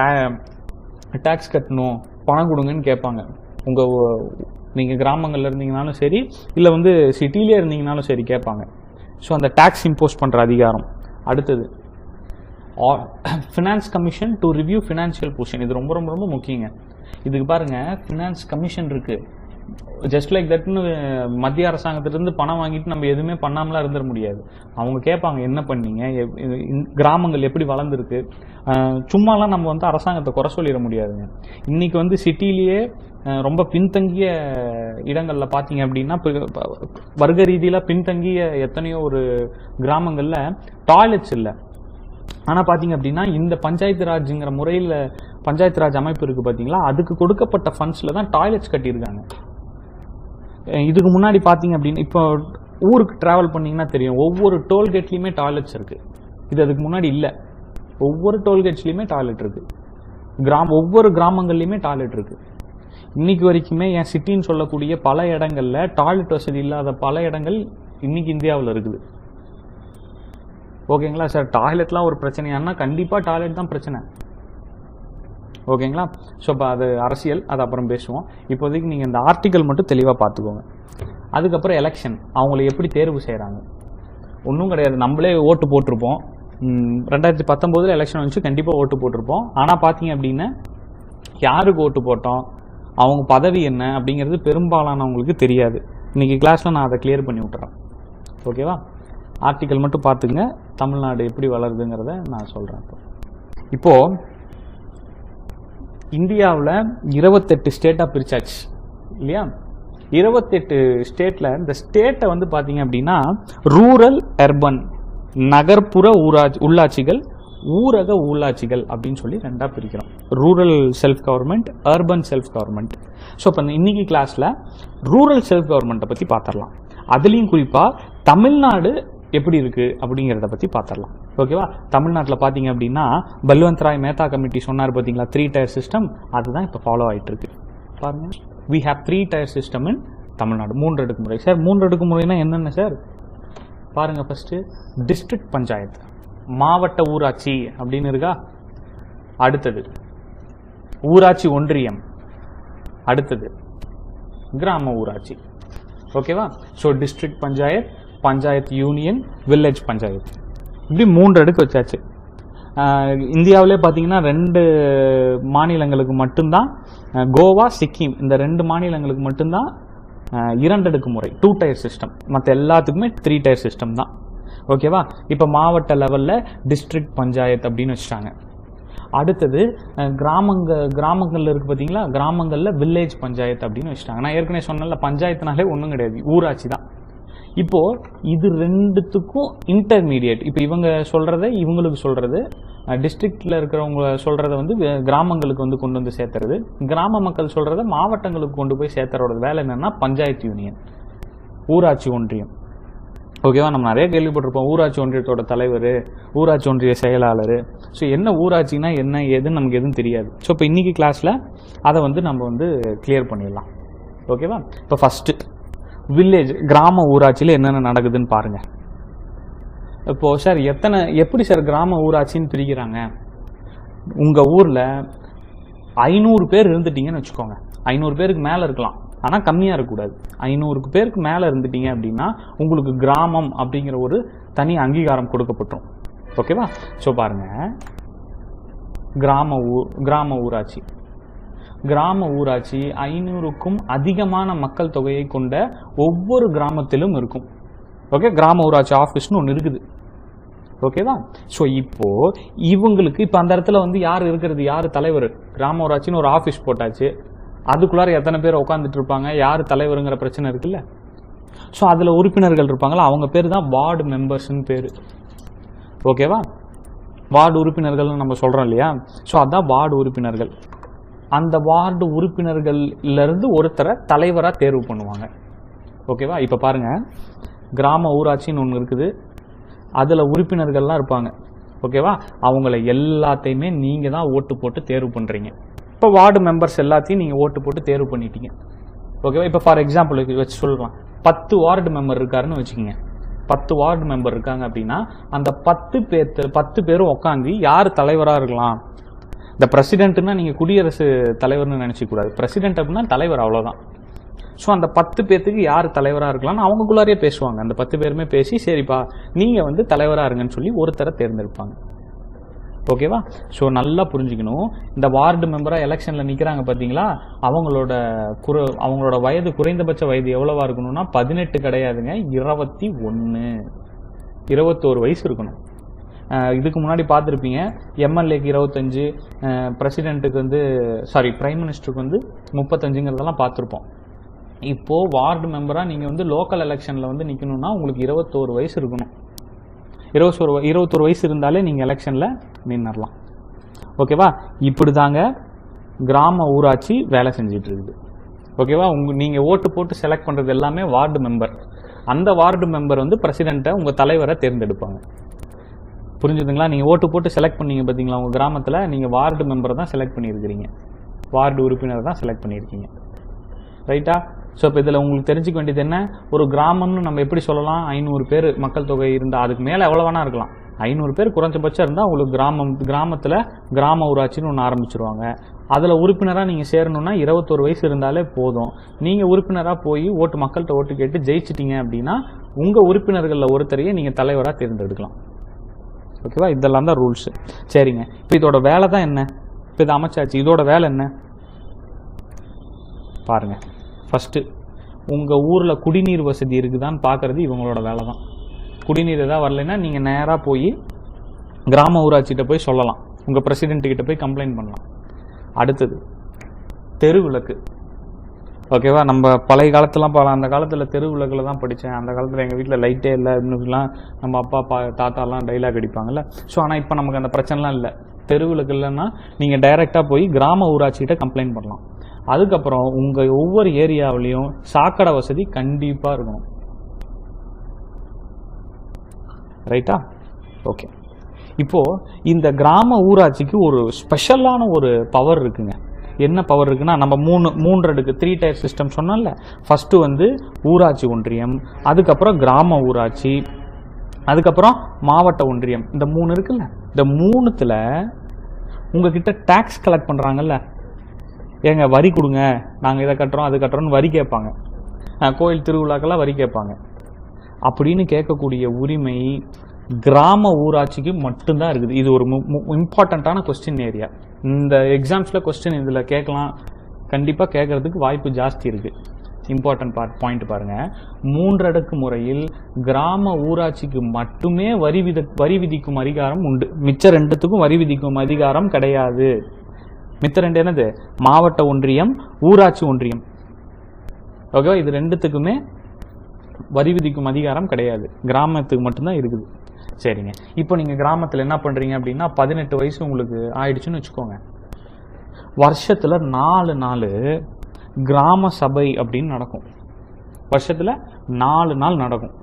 டேக்ஸ் கட்டணும், பணம் கொடுங்கன்னு கேட்பாங்க. நீங்கள் கிராமங்களில் இருந்தீங்கனாலும் சரி, இல்லை வந்து சிட்டிலே இருந்தீங்கனாலும் சரி கேட்பாங்க. ஸோ அந்த டேக்ஸ் இம்போஸ் பண்ணுற அதிகாரம். அடுத்தது finance commission to review financial position. இது ரொம்ப ரொம்ப ரொம்ப முக்கியங்க. இதுக்கு பாருங்கள், ஃபினான்ஸ் கமிஷன் இருக்குது. ஜஸ்ட் லைக் தட்னு மத்திய அரசாங்கத்திலிருந்து பணம் வாங்கிட்டு நம்ம எதுவுமே பண்ணாமலாம் இருந்துட முடியாது. அவங்க கேட்பாங்க என்ன பண்ணீங்க, கிராமங்கள் எப்படி வளர்ந்துருக்கு. சும்மாலாம் நம்ம வந்து அரசாங்கத்தை குறை சொல்லிட முடியாதுங்க. இன்றைக்கி வந்து சிட்டிலேயே ரொம்ப பின்தங்கிய இடங்களில் பார்த்தீங்க அப்படின்னா, வர்க்க ரீதியில் பின்தங்கிய எத்தனையோ ஒரு கிராமங்களில் டாய்லெட்ஸ் இல்லை. ஆனால் பார்த்தீங்க அப்படின்னா இந்த பஞ்சாயத்து ராஜ்ங்கிற முறையில் பஞ்சாயத்து ராஜ் அமைப்பு இருக்குது பார்த்தீங்களா, அதுக்கு கொடுக்கப்பட்ட ஃபண்ட்ஸில் தான் டாய்லெட்ஸ் கட்டியிருக்காங்க. இதுக்கு முன்னாடி பார்த்தீங்க அப்படின்னா, இப்போ ஊருக்கு ட்ராவல் பண்ணிங்கன்னா தெரியும், ஒவ்வொரு டோல்கேட்லேயுமே டாய்லெட்ஸ் இருக்குது. இது அதுக்கு முன்னாடி இல்லை. ஒவ்வொரு டோல்கேட்ஸ்லேயுமே டாய்லெட் இருக்குது. ஒவ்வொரு கிராமங்கள்லையுமே டாய்லெட் இருக்குது. இன்னைக்கு வரைக்குமே என் சிட்டின்னு சொல்லக்கூடிய பல இடங்களில் டாய்லெட் வசதி இல்லாத பல இடங்கள் இன்னைக்கு இந்தியாவில் இருக்குது. ஓகேங்களா சார்? டாய்லெட்லாம் ஒரு பிரச்சனையானா கண்டிப்பாக டாய்லெட் தான் பிரச்சனை. ஓகேங்களா? ஸோ இப்போ அது அரசியல், அது அப்புறம் பேசுவோம். இப்போதைக்கு நீங்கள் இந்த ஆர்டிக்கல் மட்டும் தெளிவாக பார்த்துக்கோங்க. அதுக்கப்புறம் எலெக்ஷன், அவங்களை எப்படி தேர்வு செய்கிறாங்க. ஒன்றும் கிடையாது, நம்மளே ஓட்டு போட்டிருப்போம். 2019 எலெக்ஷன் வந்துச்சு, கண்டிப்பாக ஓட்டு போட்டிருப்போம். ஆனால் பார்த்தீங்க அப்படின்னா யாருக்கு ஓட்டு போட்டோம், அவங்க பதவி என்ன அப்படிங்கிறது பெரும்பாலானவங்களுக்கு தெரியாது. இன்றைக்கி கிளாஸில் நான் அதை கிளியர் பண்ணி விட்டுறேன். ஓகேவா? ஆர்டிக்கல் மட்டும் பார்த்துங்க, தமிழ்நாடு எப்படி வளருதுங்கிறத நான் சொல்கிறேன். இப்போது இந்தியாவில் 28 ஸ்டேட்டாக பிரிச்சாச்சு இல்லையா? 28 ஸ்டேட்டில் இந்த ஸ்டேட்டை வந்து பார்த்தீங்க அப்படின்னா ரூரல் அர்பன், நகர்ப்புற உள்ளாட்சிகள், ஊரக உள்ளாட்சிகள் அப்படின்னு சொல்லி ரெண்டாக பிரிக்கிறோம். Rural self government, urban self government. So இப்போ இன்னைக்கு கிளாஸில் ரூரல் செல்ஃப் கவர்மெண்ட்டை பற்றி பார்த்துடலாம். அதுலேயும் குறிப்பாக தமிழ்நாடு எப்படி இருக்குது அப்படிங்கிறத பற்றி பார்த்துடலாம். ஓகேவா? தமிழ்நாட்டில் பார்த்தீங்க அப்படின்னா பல்வந்த் ராய் மேத்தா கமிட்டி சொன்னார் பார்த்தீங்களா, 3 tier சிஸ்டம், அதுதான் இப்போ ஃபாலோ ஆகிட்டு இருக்கு. பாருங்க, we have 3 tier system in Tamil Nadu. 3 அடுக்குமுறை. சார் 3 அடுக்குமுறைனா என்னென்ன சார்? பாருங்க, ஃபர்ஸ்ட் டிஸ்ட்ரிக்ட் பஞ்சாயத்து, மாவட்ட ஊராட்சி அப்படின்னு இருக்கா. அடுத்தது ஊராட்சி ஒன்றியம், அடுத்தது கிராம ஊராட்சி. ஓகேவா? So district panchayat, panchayat union, village panchayat, இப்படி 3 அடுக்கு வச்சாச்சு. இந்தியாவிலே பார்த்தீங்கன்னா 2 மாநிலங்களுக்கு மட்டும்தான், கோவா, சிக்கிம், இந்த 2 மாநிலங்களுக்கு மட்டும்தான் 2 அடுக்கு முறை, 2 tier சிஸ்டம். மற்ற எல்லாத்துக்குமே 3 tier சிஸ்டம் தான். ஓகேவா? இப்போ மாவட்ட லெவலில் டிஸ்ட்ரிக்ட் பஞ்சாயத்து அப்படின்னு வச்சுட்டாங்க. அடுத்தது கிராமங்களில் இருக்குது பார்த்தீங்களா, கிராமங்களில் வில்லேஜ் பஞ்சாயத்து அப்படின்னு வச்சுட்டாங்க. நான் ஏற்கனவே சொன்னல, பஞ்சாயத்துனாலே ஒன்றும் கிடையாது, ஊராட்சி தான். இப்போது இது 2த்துக்கும் இன்டர்மீடியேட். இப்போ இவங்க சொல்கிறத இவங்களுக்கு சொல்கிறது, டிஸ்ட்ரிக்டில் இருக்கிறவங்க சொல்கிறத வந்து கிராமங்களுக்கு வந்து கொண்டு வந்து சேர்த்துறது, கிராம மக்கள் சொல்கிறத மாவட்டங்களுக்கு கொண்டு போய் சேர்த்துறோட வேலை என்னென்னா பஞ்சாயத்து யூனியன், ஊராட்சி ஒன்றியம். ஓகேவா? நம்ம நிறைய கேள்விப்பட்டிருப்போம், ஊராட்சி ஒன்றியத்தோட தலைவர், ஊராட்சி ஒன்றிய செயலாளர். ஸோ என்ன ஊராட்சினா என்ன ஏதுன்னு நமக்கு எதுவும் தெரியாது. ஸோ இப்போ இன்றைக்கி கிளாஸில் அதை வந்து நம்ம வந்து கிளியர் பண்ணிடலாம். ஓகேவா? இப்போ ஃபஸ்ட்டு வில்லேஜ், கிராம ஊராட்சியில் என்னென்ன நடக்குதுன்னு பாருங்கள். இப்போது சார் எப்படி சார் கிராம ஊராட்சின்னு பிரிக்கிறாங்க? உங்கள் ஊரில் 500 பேர் இருந்துட்டீங்கன்னு வச்சுக்கோங்க. 500 பேருக்கு மேலே இருக்கலாம், ஆனால் கம்மியாக இருக்கக்கூடாது. 500 பேருக்கு மேலே இருந்துட்டீங்க அப்படின்னா உங்களுக்கு கிராமம் அப்படிங்கிற ஒரு தனி அங்கீகாரம் கொடுக்கப்பட்டோம். ஓகேவா? ஸோ பாருங்கள், கிராம ஊராட்சி, கிராம ஊராட்சி 500க்கும் அதிகமான மக்கள் தொகையை கொண்ட ஒவ்வொரு கிராமத்திலும் இருக்கும். ஓகே, கிராம ஊராட்சி ஆஃபீஸ்னு ஒன்று இருக்குது. ஓகேவா? ஸோ இப்போது இவங்களுக்கு இப்போ அந்த இடத்துல வந்து யார் இருக்கிறது, யார் தலைவர்? கிராம ஊராட்சின்னு ஒரு ஆஃபீஸ் போட்டாச்சு, அதுக்குள்ளார எத்தனை பேர் உட்காந்துட்டு இருப்பாங்க, யார் தலைவருங்கிற பிரச்சனை இருக்குல்ல. ஸோ அதில் உறுப்பினர்கள் இருப்பாங்களா, அவங்க பேர் தான் வார்டு மெம்பர்ஸ்ன்னு பேர். ஓகேவா? வார்டு உறுப்பினர்கள்னு நம்ம சொல்கிறோம் இல்லையா? ஸோ அதுதான் வார்டு உறுப்பினர்கள். அந்த வார்டு உறுப்பினர்கள்லேருந்து ஒருத்தரை தலைவராக தேர்வு பண்ணுவாங்க. ஓகேவா? இப்போ பாருங்கள், கிராம ஊராட்சின்னு ஒன்று இருக்குது, அதில் உறுப்பினர்கள்லாம் இருப்பாங்க. ஓகேவா? அவங்கள எல்லாத்தையுமே நீங்கள் தான் ஓட்டு போட்டு தேர்வு பண்ணுறீங்க. இப்போ வார்டு மெம்பர்ஸ் எல்லாத்தையும் நீங்கள் ஓட்டு போட்டு தேர்வு பண்ணிட்டீங்க. ஓகேவா? இப்போ ஃபார் எக்ஸாம்பிள் வச்சு சொல்லலாம், 10 வார்டு மெம்பர் இருக்காருன்னு வச்சுக்கோங்க. 10 வார்டு மெம்பர் இருக்காங்க அப்படின்னா அந்த 10 பேரும் உட்காந்து யார் தலைவராக இருக்கலாம். இந்த பிரசிடென்ட்னா நீங்கள் குடியரசு தலைவர்னு நினச்சிக்கூடாது. பிரசிடென்ட் அப்படின்னா தலைவர், அவ்வளோதான். ஸோ அந்த 10 பேர்த்துக்கு யார் தலைவராக இருக்கலாம்னு அவங்களுக்குள்ளாரே பேசுவாங்க. அந்த 10 பேருமே பேசி, சரிப்பா நீங்கள் வந்து தலைவராக இருங்கன்னு சொல்லி ஒருத்தரை தேர்ந்தெடுப்பாங்க. ஓகேவா? ஸோ நல்லா புரிஞ்சுக்கணும், இந்த வார்டு மெம்பராக எலெக்ஷனில் நிற்கிறாங்க பார்த்தீங்களா, அவங்களோட வயது, குறைந்தபட்ச வயது எவ்வளோவா இருக்கணும்னா 18 கிடையாதுங்க, 21 வயசு இருக்கணும். இதுக்கு முன்னாடி பார்த்துருப்பீங்க, எம்எல்ஏக்கு 25, பிரசிடென்ட்டுக்கு வந்து பிரைம் மினிஸ்டருக்கு வந்து 35ங்கிறதெல்லாம் பார்த்துருப்போம். இப்போது வார்டு மெம்பராக நீங்கள் வந்து லோக்கல் எலெக்ஷனில் வந்து நிற்கணும்னா உங்களுக்கு 21 வயசு இருக்கணும். 21 வயசு இருந்தாலே நீங்கள் எலெக்ஷனில் நின்றுடலாம். ஓகேவா? இப்படி தாங்க கிராம ஊராட்சி வேலை செஞ்சிட்டு இருக்குது. ஓகேவா? நீங்கள் ஓட்டு போட்டு செலக்ட் பண்ணுறது எல்லாமே வார்டு மெம்பர். அந்த வார்டு மெம்பர் வந்து பிரசிடெண்ட்டை, உங்கள் தலைவரை தேர்ந்தெடுப்பாங்க. புரிஞ்சுதுங்களா? நீங்கள் ஓட்டு போட்டு செலக்ட் பண்ணீங்க பார்த்தீங்களா, உங்கள் கிராமத்தில் நீங்கள் வார்டு மெம்பரை தான் செலக்ட் பண்ணியிருக்கிறீங்க, வார்டு உறுப்பினரை தான் செலக்ட் பண்ணியிருக்கீங்க. ரைட்டா? ஸோ இப்போ இதில் உங்களுக்கு தெரிஞ்சுக்க வேண்டியது என்ன, ஒரு கிராமம்னு நம்ம எப்படி சொல்லலாம், 500 பேர் மக்கள் தொகை இருந்தால், அதுக்கு மேலே எவ்வளோ வேணா இருக்கலாம், 500 பேர் குறைஞ்சபட்சம் இருந்தால் உங்களுக்கு கிராமத்தில் கிராம ஊராட்சின்னு ஒன்று ஆரம்பிச்சிருவாங்க. அதில் உறுப்பினராக நீங்கள் சேரணும்னா 21 வயசு இருந்தாலே போதும். நீங்கள் உறுப்பினராக போய் மக்கள்கிட்ட ஓட்டு கேட்டு ஜெயிச்சிட்டிங்க அப்படின்னா உங்கள் உறுப்பினர்களில் ஒருத்தரையே நீங்கள் தலைவராக தேர்ந்தெடுக்கலாம். ஓகேவா? இதெல்லாம் தான் ரூல்ஸு. சரிங்க, இப்போ இதோட வேலை தான் என்ன? இப்போ இதை அமைச்சாச்சு, இதோட வேலை என்ன பாருங்கள். ஃபஸ்ட்டு உங்கள் ஊரில் குடிநீர் வசதி இருக்குதான்னு பார்க்குறது இவங்களோட வேலை தான். குடிநீர் எதாவது வரலைன்னா நீங்கள் நேராக போய் கிராம ஊராட்சிகிட்ட போய் சொல்லலாம், உங்கள் பிரசிடென்ட்டுக்கிட்ட போய் கம்ப்ளைண்ட் பண்ணலாம். அடுத்தது தெரு விளக்கு. ஓகேவா? நம்ம பழைய காலத்துலாம் அந்த காலத்தில் தெரு விளக்கில் தான் படித்தேன். அந்த காலத்தில் எங்கள் வீட்டில் லைட்டே இல்லை அப்படின்னுலாம் நம்ம அப்பா தாத்தாலாம் டைலாக் அடிப்பாங்கல்ல. ஸோ ஆனால் இப்போ நமக்கு அந்த பிரச்சனைலாம் இல்லை. தெரு விளக்கு இல்லைன்னா நீங்கள் டைரெக்டாக போய் கிராம ஊராட்சிகிட்ட கம்ப்ளைண்ட் பண்ணலாம். அதுக்கப்புறம் உங்கள் ஒவ்வொரு ஏரியாவிலையும் சாக்கடை வசதி கண்டிப்பாக இருக்கணும். ரைட்டா? ஓகே. இப்போது இந்த கிராம ஊராட்சிக்கு ஒரு ஸ்பெஷலான ஒரு பவர் இருக்குங்க. என்ன பவர் இருக்குன்னா, நம்ம 3 அடுக்கு 3 டயர் சிஸ்டம் சொன்னால. ஃபஸ்ட்டு வந்து ஊராட்சி ஒன்றியம், அதுக்கப்புறம் கிராம ஊராட்சி, அதுக்கப்புறம் மாவட்ட ஒன்றியம். இந்த 3 இருக்குல்ல, இந்த 3த்தில் உங்ககிட்ட டேக்ஸ் கலெக்ட் பண்ணுறாங்கல்ல, ஏங்க வரி கொடுங்க, நாங்கள் இதை கட்டுறோம் அது கட்டுறோன்னு வரி கேட்பாங்க. கோயில் திருவிழாக்கெல்லாம் வரி கேட்பாங்க. அப்படின்னு கேட்கக்கூடிய உரிமை கிராம ஊராட்சிக்கு மட்டும்தான் இருக்குது. இது ஒரு இம்பார்ட்டண்ட்டான கொஸ்டின் ஏரியா. இந்த எக்ஸாம்ஸில் கொஸ்டின் இதில் கேட்கலாம், கண்டிப்பாக கேட்கறதுக்கு வாய்ப்பு ஜாஸ்தி இருக்குது. இம்பார்ட்டன்ட் பாயிண்ட் பாருங்கள். 3 அடுக்கு முறையில் கிராம ஊராட்சிக்கு மட்டுமே வரி விதிக்கும் அதிகாரம் உண்டு. மிச்ச 2த்துக்கும் வரி விதிக்கும் அதிகாரம் கிடையாது. மித்த 2 என்னது? மாவட்ட ஒன்றியம், ஊராட்சி ஒன்றியம். ஓகேவா? இது 2த்துக்குமே வரி விதிக்கும் அதிகாரம் கிடையாது, கிராமத்துக்கு மட்டும்தான் இருக்குது. சரிங்க, இப்போ நீங்கள் கிராமத்தில் என்ன பண்ணுறீங்க அப்படின்னா, 18 வயசு உங்களுக்கு ஆயிடுச்சுன்னு வச்சுக்கோங்க. வருஷத்தில் 4 நாள் கிராம சபை அப்படின்னு நடக்கும். வருஷத்தில் 4 நாள் நடக்கும்.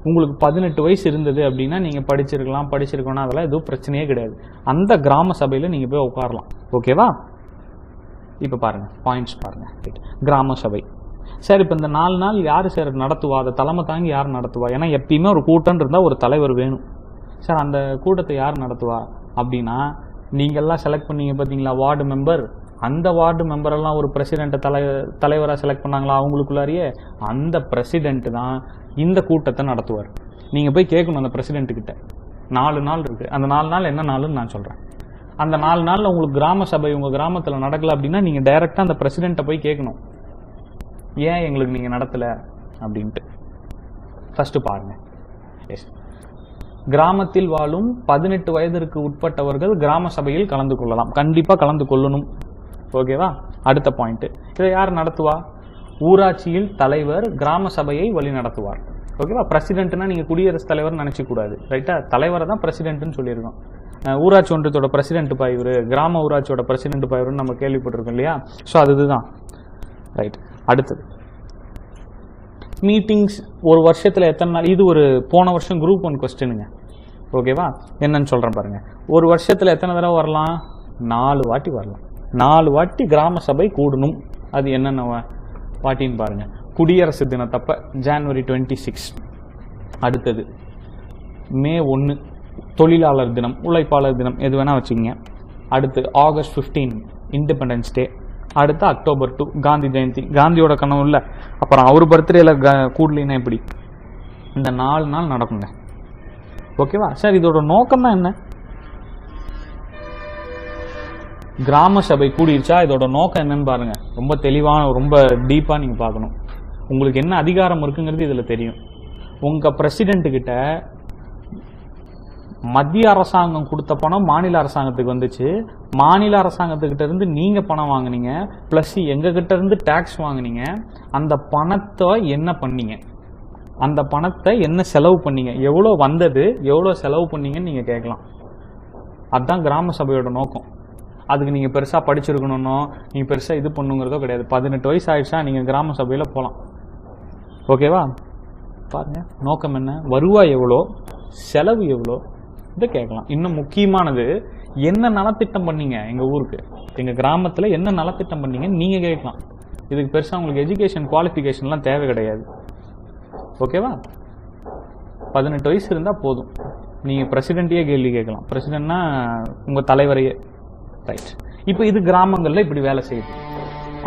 உங்களுக்கு 18 வயசு இருந்தது அப்படின்னா நீங்கள் படிச்சிருக்கணும் அதெல்லாம் எதுவும் பிரச்சனையே கிடையாது. அந்த கிராம சபையில் நீங்கள் போய் உட்காரலாம். ஓகேவா? இப்போ பாருங்கள், பாயிண்ட்ஸ் பாருங்கள். கிராம சபை. சார், இப்போ இந்த 4 நாள் யார் சார் நடத்துவா? அதை தலைமை தாங்கி யார் நடத்துவா? ஏன்னா எப்பயுமே ஒரு கூட்டம் இருந்தால் ஒரு தலைவர் வேணும். சார், அந்த கூட்டத்தை யார் நடத்துவா அப்படின்னா, நீங்கள்லாம் செலக்ட் பண்ணீங்க பார்த்தீங்களா வார்டு மெம்பர், அந்த வார்டு மெம்பரெல்லாம் ஒரு பிரசிடெண்ட்டை தலைவராக செலக்ட் பண்ணாங்களா அவங்களுக்குள்ளாரியே, அந்த பிரசிடெண்ட்டு தான் இந்த கூட்டத்தை நடத்துவார். நீங்கள் போய் கேட்கணும் அந்த பிரசிடெண்ட்டுக்கிட்ட. 4 நாள் இருக்குது. அந்த 4 நாள் என்ன நாளுன்னு நான் சொல்கிறேன். அந்த 4 நாளில் உங்களுக்கு கிராம சபை உங்கள் கிராமத்தில் நடக்கலை அப்படின்னா நீங்கள் டைரெக்டாக அந்த பிரசிடெண்ட்டை போய் கேட்கணும், ஏன் எங்களுக்கு நீங்கள் நடத்தலை அப்படின்ட்டு. ஃபஸ்ட்டு பாருங்கள். எஸ், கிராமத்தில் வாழும் 18 வயதிற்கு உட்பட்டவர்கள் கிராம சபையில் கலந்து கொள்ளலாம். கண்டிப்பாக கலந்து கொள்ளணும். ஓகேவா? அடுத்த பாயிண்ட்டு, இதை யார் நடத்துவா? ஊராட்சியில் தலைவர் கிராம சபையை வழி நடத்துவார். ஓகேவா? பிரசிடென்ட்னா நீங்கள் குடியரசுத் தலைவர் நினச்சிக்கூடாது. ரைட்டா? தலைவரை தான் பிரசிடென்ட்னு சொல்லியிருக்கோம். ஊராட்சி ஒன்றியத்தோட பிரசிடென்ட் பாய்வர், கிராம ஊராட்சியோட பிரசிடென்ட் பாய்வர்னு நம்ம கேள்விப்பட்டிருக்கோம் இல்லையா? ஸோ அதுதான். ரைட். அடுத்தது மீட்டிங்ஸ். ஒரு வருஷத்தில் எத்தனை நாள்? இது ஒரு போன வருஷம் குரூப் 1 கொஸ்டினுங்க. ஓகேவா? என்னன்னு சொல்கிறேன் பாருங்கள். ஒரு வருஷத்தில் எத்தனை தடவை வரலாம்? 4 வாட்டி வரலாம். 4 வாட்டி கிராம சபை கூடணும். அது என்னென்ன வாட்டின்னு பாருங்கள். குடியரசு தினத்தப்ப ஜனவரி 26. அடுத்தது May 1 தொழிலாளர் தினம், உழைப்பாளர் தினம், எது வேணால் வச்சுக்கிங்க. அடுத்து August 15 இண்டிபெண்டன்ஸ் டே. அடுத்து October 2 காந்தி ஜெயந்தி, காந்தியோட கனவு இல்லை. அப்புறம் அவர் பர்த்டேல கூடலின்னா எப்படி? இந்த 4 நாள் நடக்குங்க. ஓகேவா? சார், இதோட நோக்கம் தான் என்ன? கிராம சபை கூடிருச்சா, இதோட நோக்கம் என்னன்னு பாருங்க. ரொம்ப தெளிவான, ரொம்ப டீப்பாக நீங்கள் பார்க்கணும். உங்களுக்கு என்ன அதிகாரம் இருக்குங்கிறது இதில் தெரியும். உங்கள் பிரசிடென்ட்டுக்கிட்ட மத்திய அரசாங்கம் கொடுத்த பணம் மாநில அரசாங்கத்துக்கு வந்துச்சு. மாநில அரசாங்கத்துக்கிட்ட இருந்து நீங்கள் பணம் வாங்கினீங்க, ப்ளஸ் எங்ககிட்ட இருந்து டேக்ஸ் வாங்கினீங்க. அந்த பணத்தை என்ன பண்ணீங்க? அந்த பணத்தை என்ன செலவு பண்ணீங்க? எவ்வளோ வந்தது, எவ்வளோ செலவு பண்ணீங்கன்னு நீங்கள் கேட்கலாம். அதுதான் கிராம சபையோட நோக்கம். அதுக்கு நீங்கள் பெருசாக படிச்சிருக்கணும்னோ நீங்கள் பெருசாக இது பண்ணுங்கிறதோ கிடையாது. 18 வயசு ஆயிடுச்சா நீங்கள் கிராம சபையில் போகலாம். ஓகேவா? பாருங்கள், நோக்கம் என்ன? வருவாய் எவ்வளோ, செலவு எவ்வளோ, இதை கேட்கலாம். இன்னும் முக்கியமானது, என்ன நலத்திட்டம் பண்ணீங்க எங்கள் ஊருக்கு, எங்கள் கிராமத்தில் என்ன நலத்திட்டம் பண்ணீங்கன்னு நீங்கள் கேட்கலாம். இதுக்கு பெருசாக உங்களுக்கு எஜுகேஷன் குவாலிஃபிகேஷன்லாம் தேவை கிடையாது. ஓகேவா? 18 வயசு இருந்தால் போதும். நீங்கள் பிரசிடென்ட்டையே கேள்வி கேட்கலாம். பிரசிடென்ட்னா உங்கள் தலைவரையே. ரைட். இப்போ இது கிராமங்களில் இப்படி வேலை செய்யுது.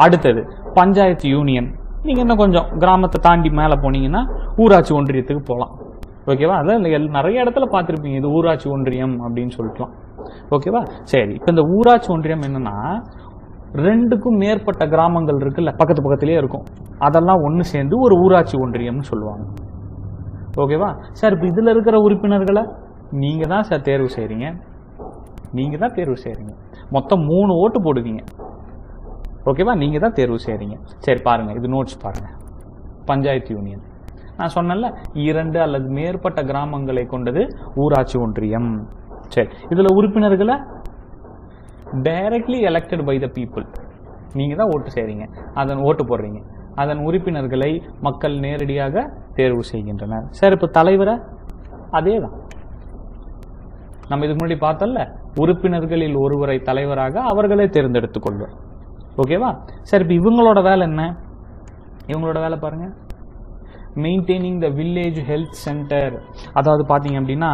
அடுத்தது பஞ்சாயத்து யூனியன். நீங்கள் இன்னும் கொஞ்சம் கிராமத்தை தாண்டி மேலே போனீங்கன்னா ஊராட்சி ஒன்றியத்துக்கு போகலாம். ஓகேவா? அதான் நிறைய இடத்துல பார்த்துருப்பீங்க இது ஊராட்சி ஒன்றியம் அப்படின்னு சொல்லிக்கலாம். ஓகேவா? சரி, இப்போ இந்த ஊராட்சி ஒன்றியம் என்னன்னா 2க்கும் மேற்பட்ட கிராமங்கள் இருக்குல்ல, பக்கத்து பக்கத்துலேயே இருக்கும், அதெல்லாம் ஒன்று சேர்ந்து ஒரு ஊராட்சி ஒன்றியம்னு சொல்லுவாங்க. ஓகேவா சார்? இப்போ இதில் இருக்கிற உறுப்பினர்களை நீங்கள் தான் சார் தேர்வு செய்கிறீங்க. நீங்கள் தான் தேர்வு செய்கிறீங்க. மொத்தம் 3 ஓட்டு போடுவீங்க. ஓகேவா? நீங்கள் தான் தேர்வு செய்கிறீங்க. சரி பாருங்கள், இது நோட்ஸ் பாருங்கள். பஞ்சாயத்து யூனியன் நான் சொன்னேன்ல, 2 அல்லது மேற்பட்ட கிராமங்களை கொண்டது ஊராட்சி ஒன்றியம். சரி, இதில் உறுப்பினர்களை directly elected by the people. நீங்கள் தான் ஓட்டு செய்கிறீங்க, அதன் ஓட்டு போடுறீங்க. அதன் உறுப்பினர்களை மக்கள் நேரடியாக தேர்வு செய்கின்றனர். சார் இப்போ தலைவரை அதே தான் நம்ம இதுக்கு முன்னாடி பார்த்தோம்ல, உறுப்பினர்களில் ஒருவரை தலைவராக அவர்களே தேர்ந்தெடுத்துக் கொள்வர். ஓகேவா? சார் இப்போ இவங்களோட வேலை என்ன? இவங்களோட வேலை பாருங்க, maintaining the village health centre. அதாவது பார்த்தீங்க அப்படின்னா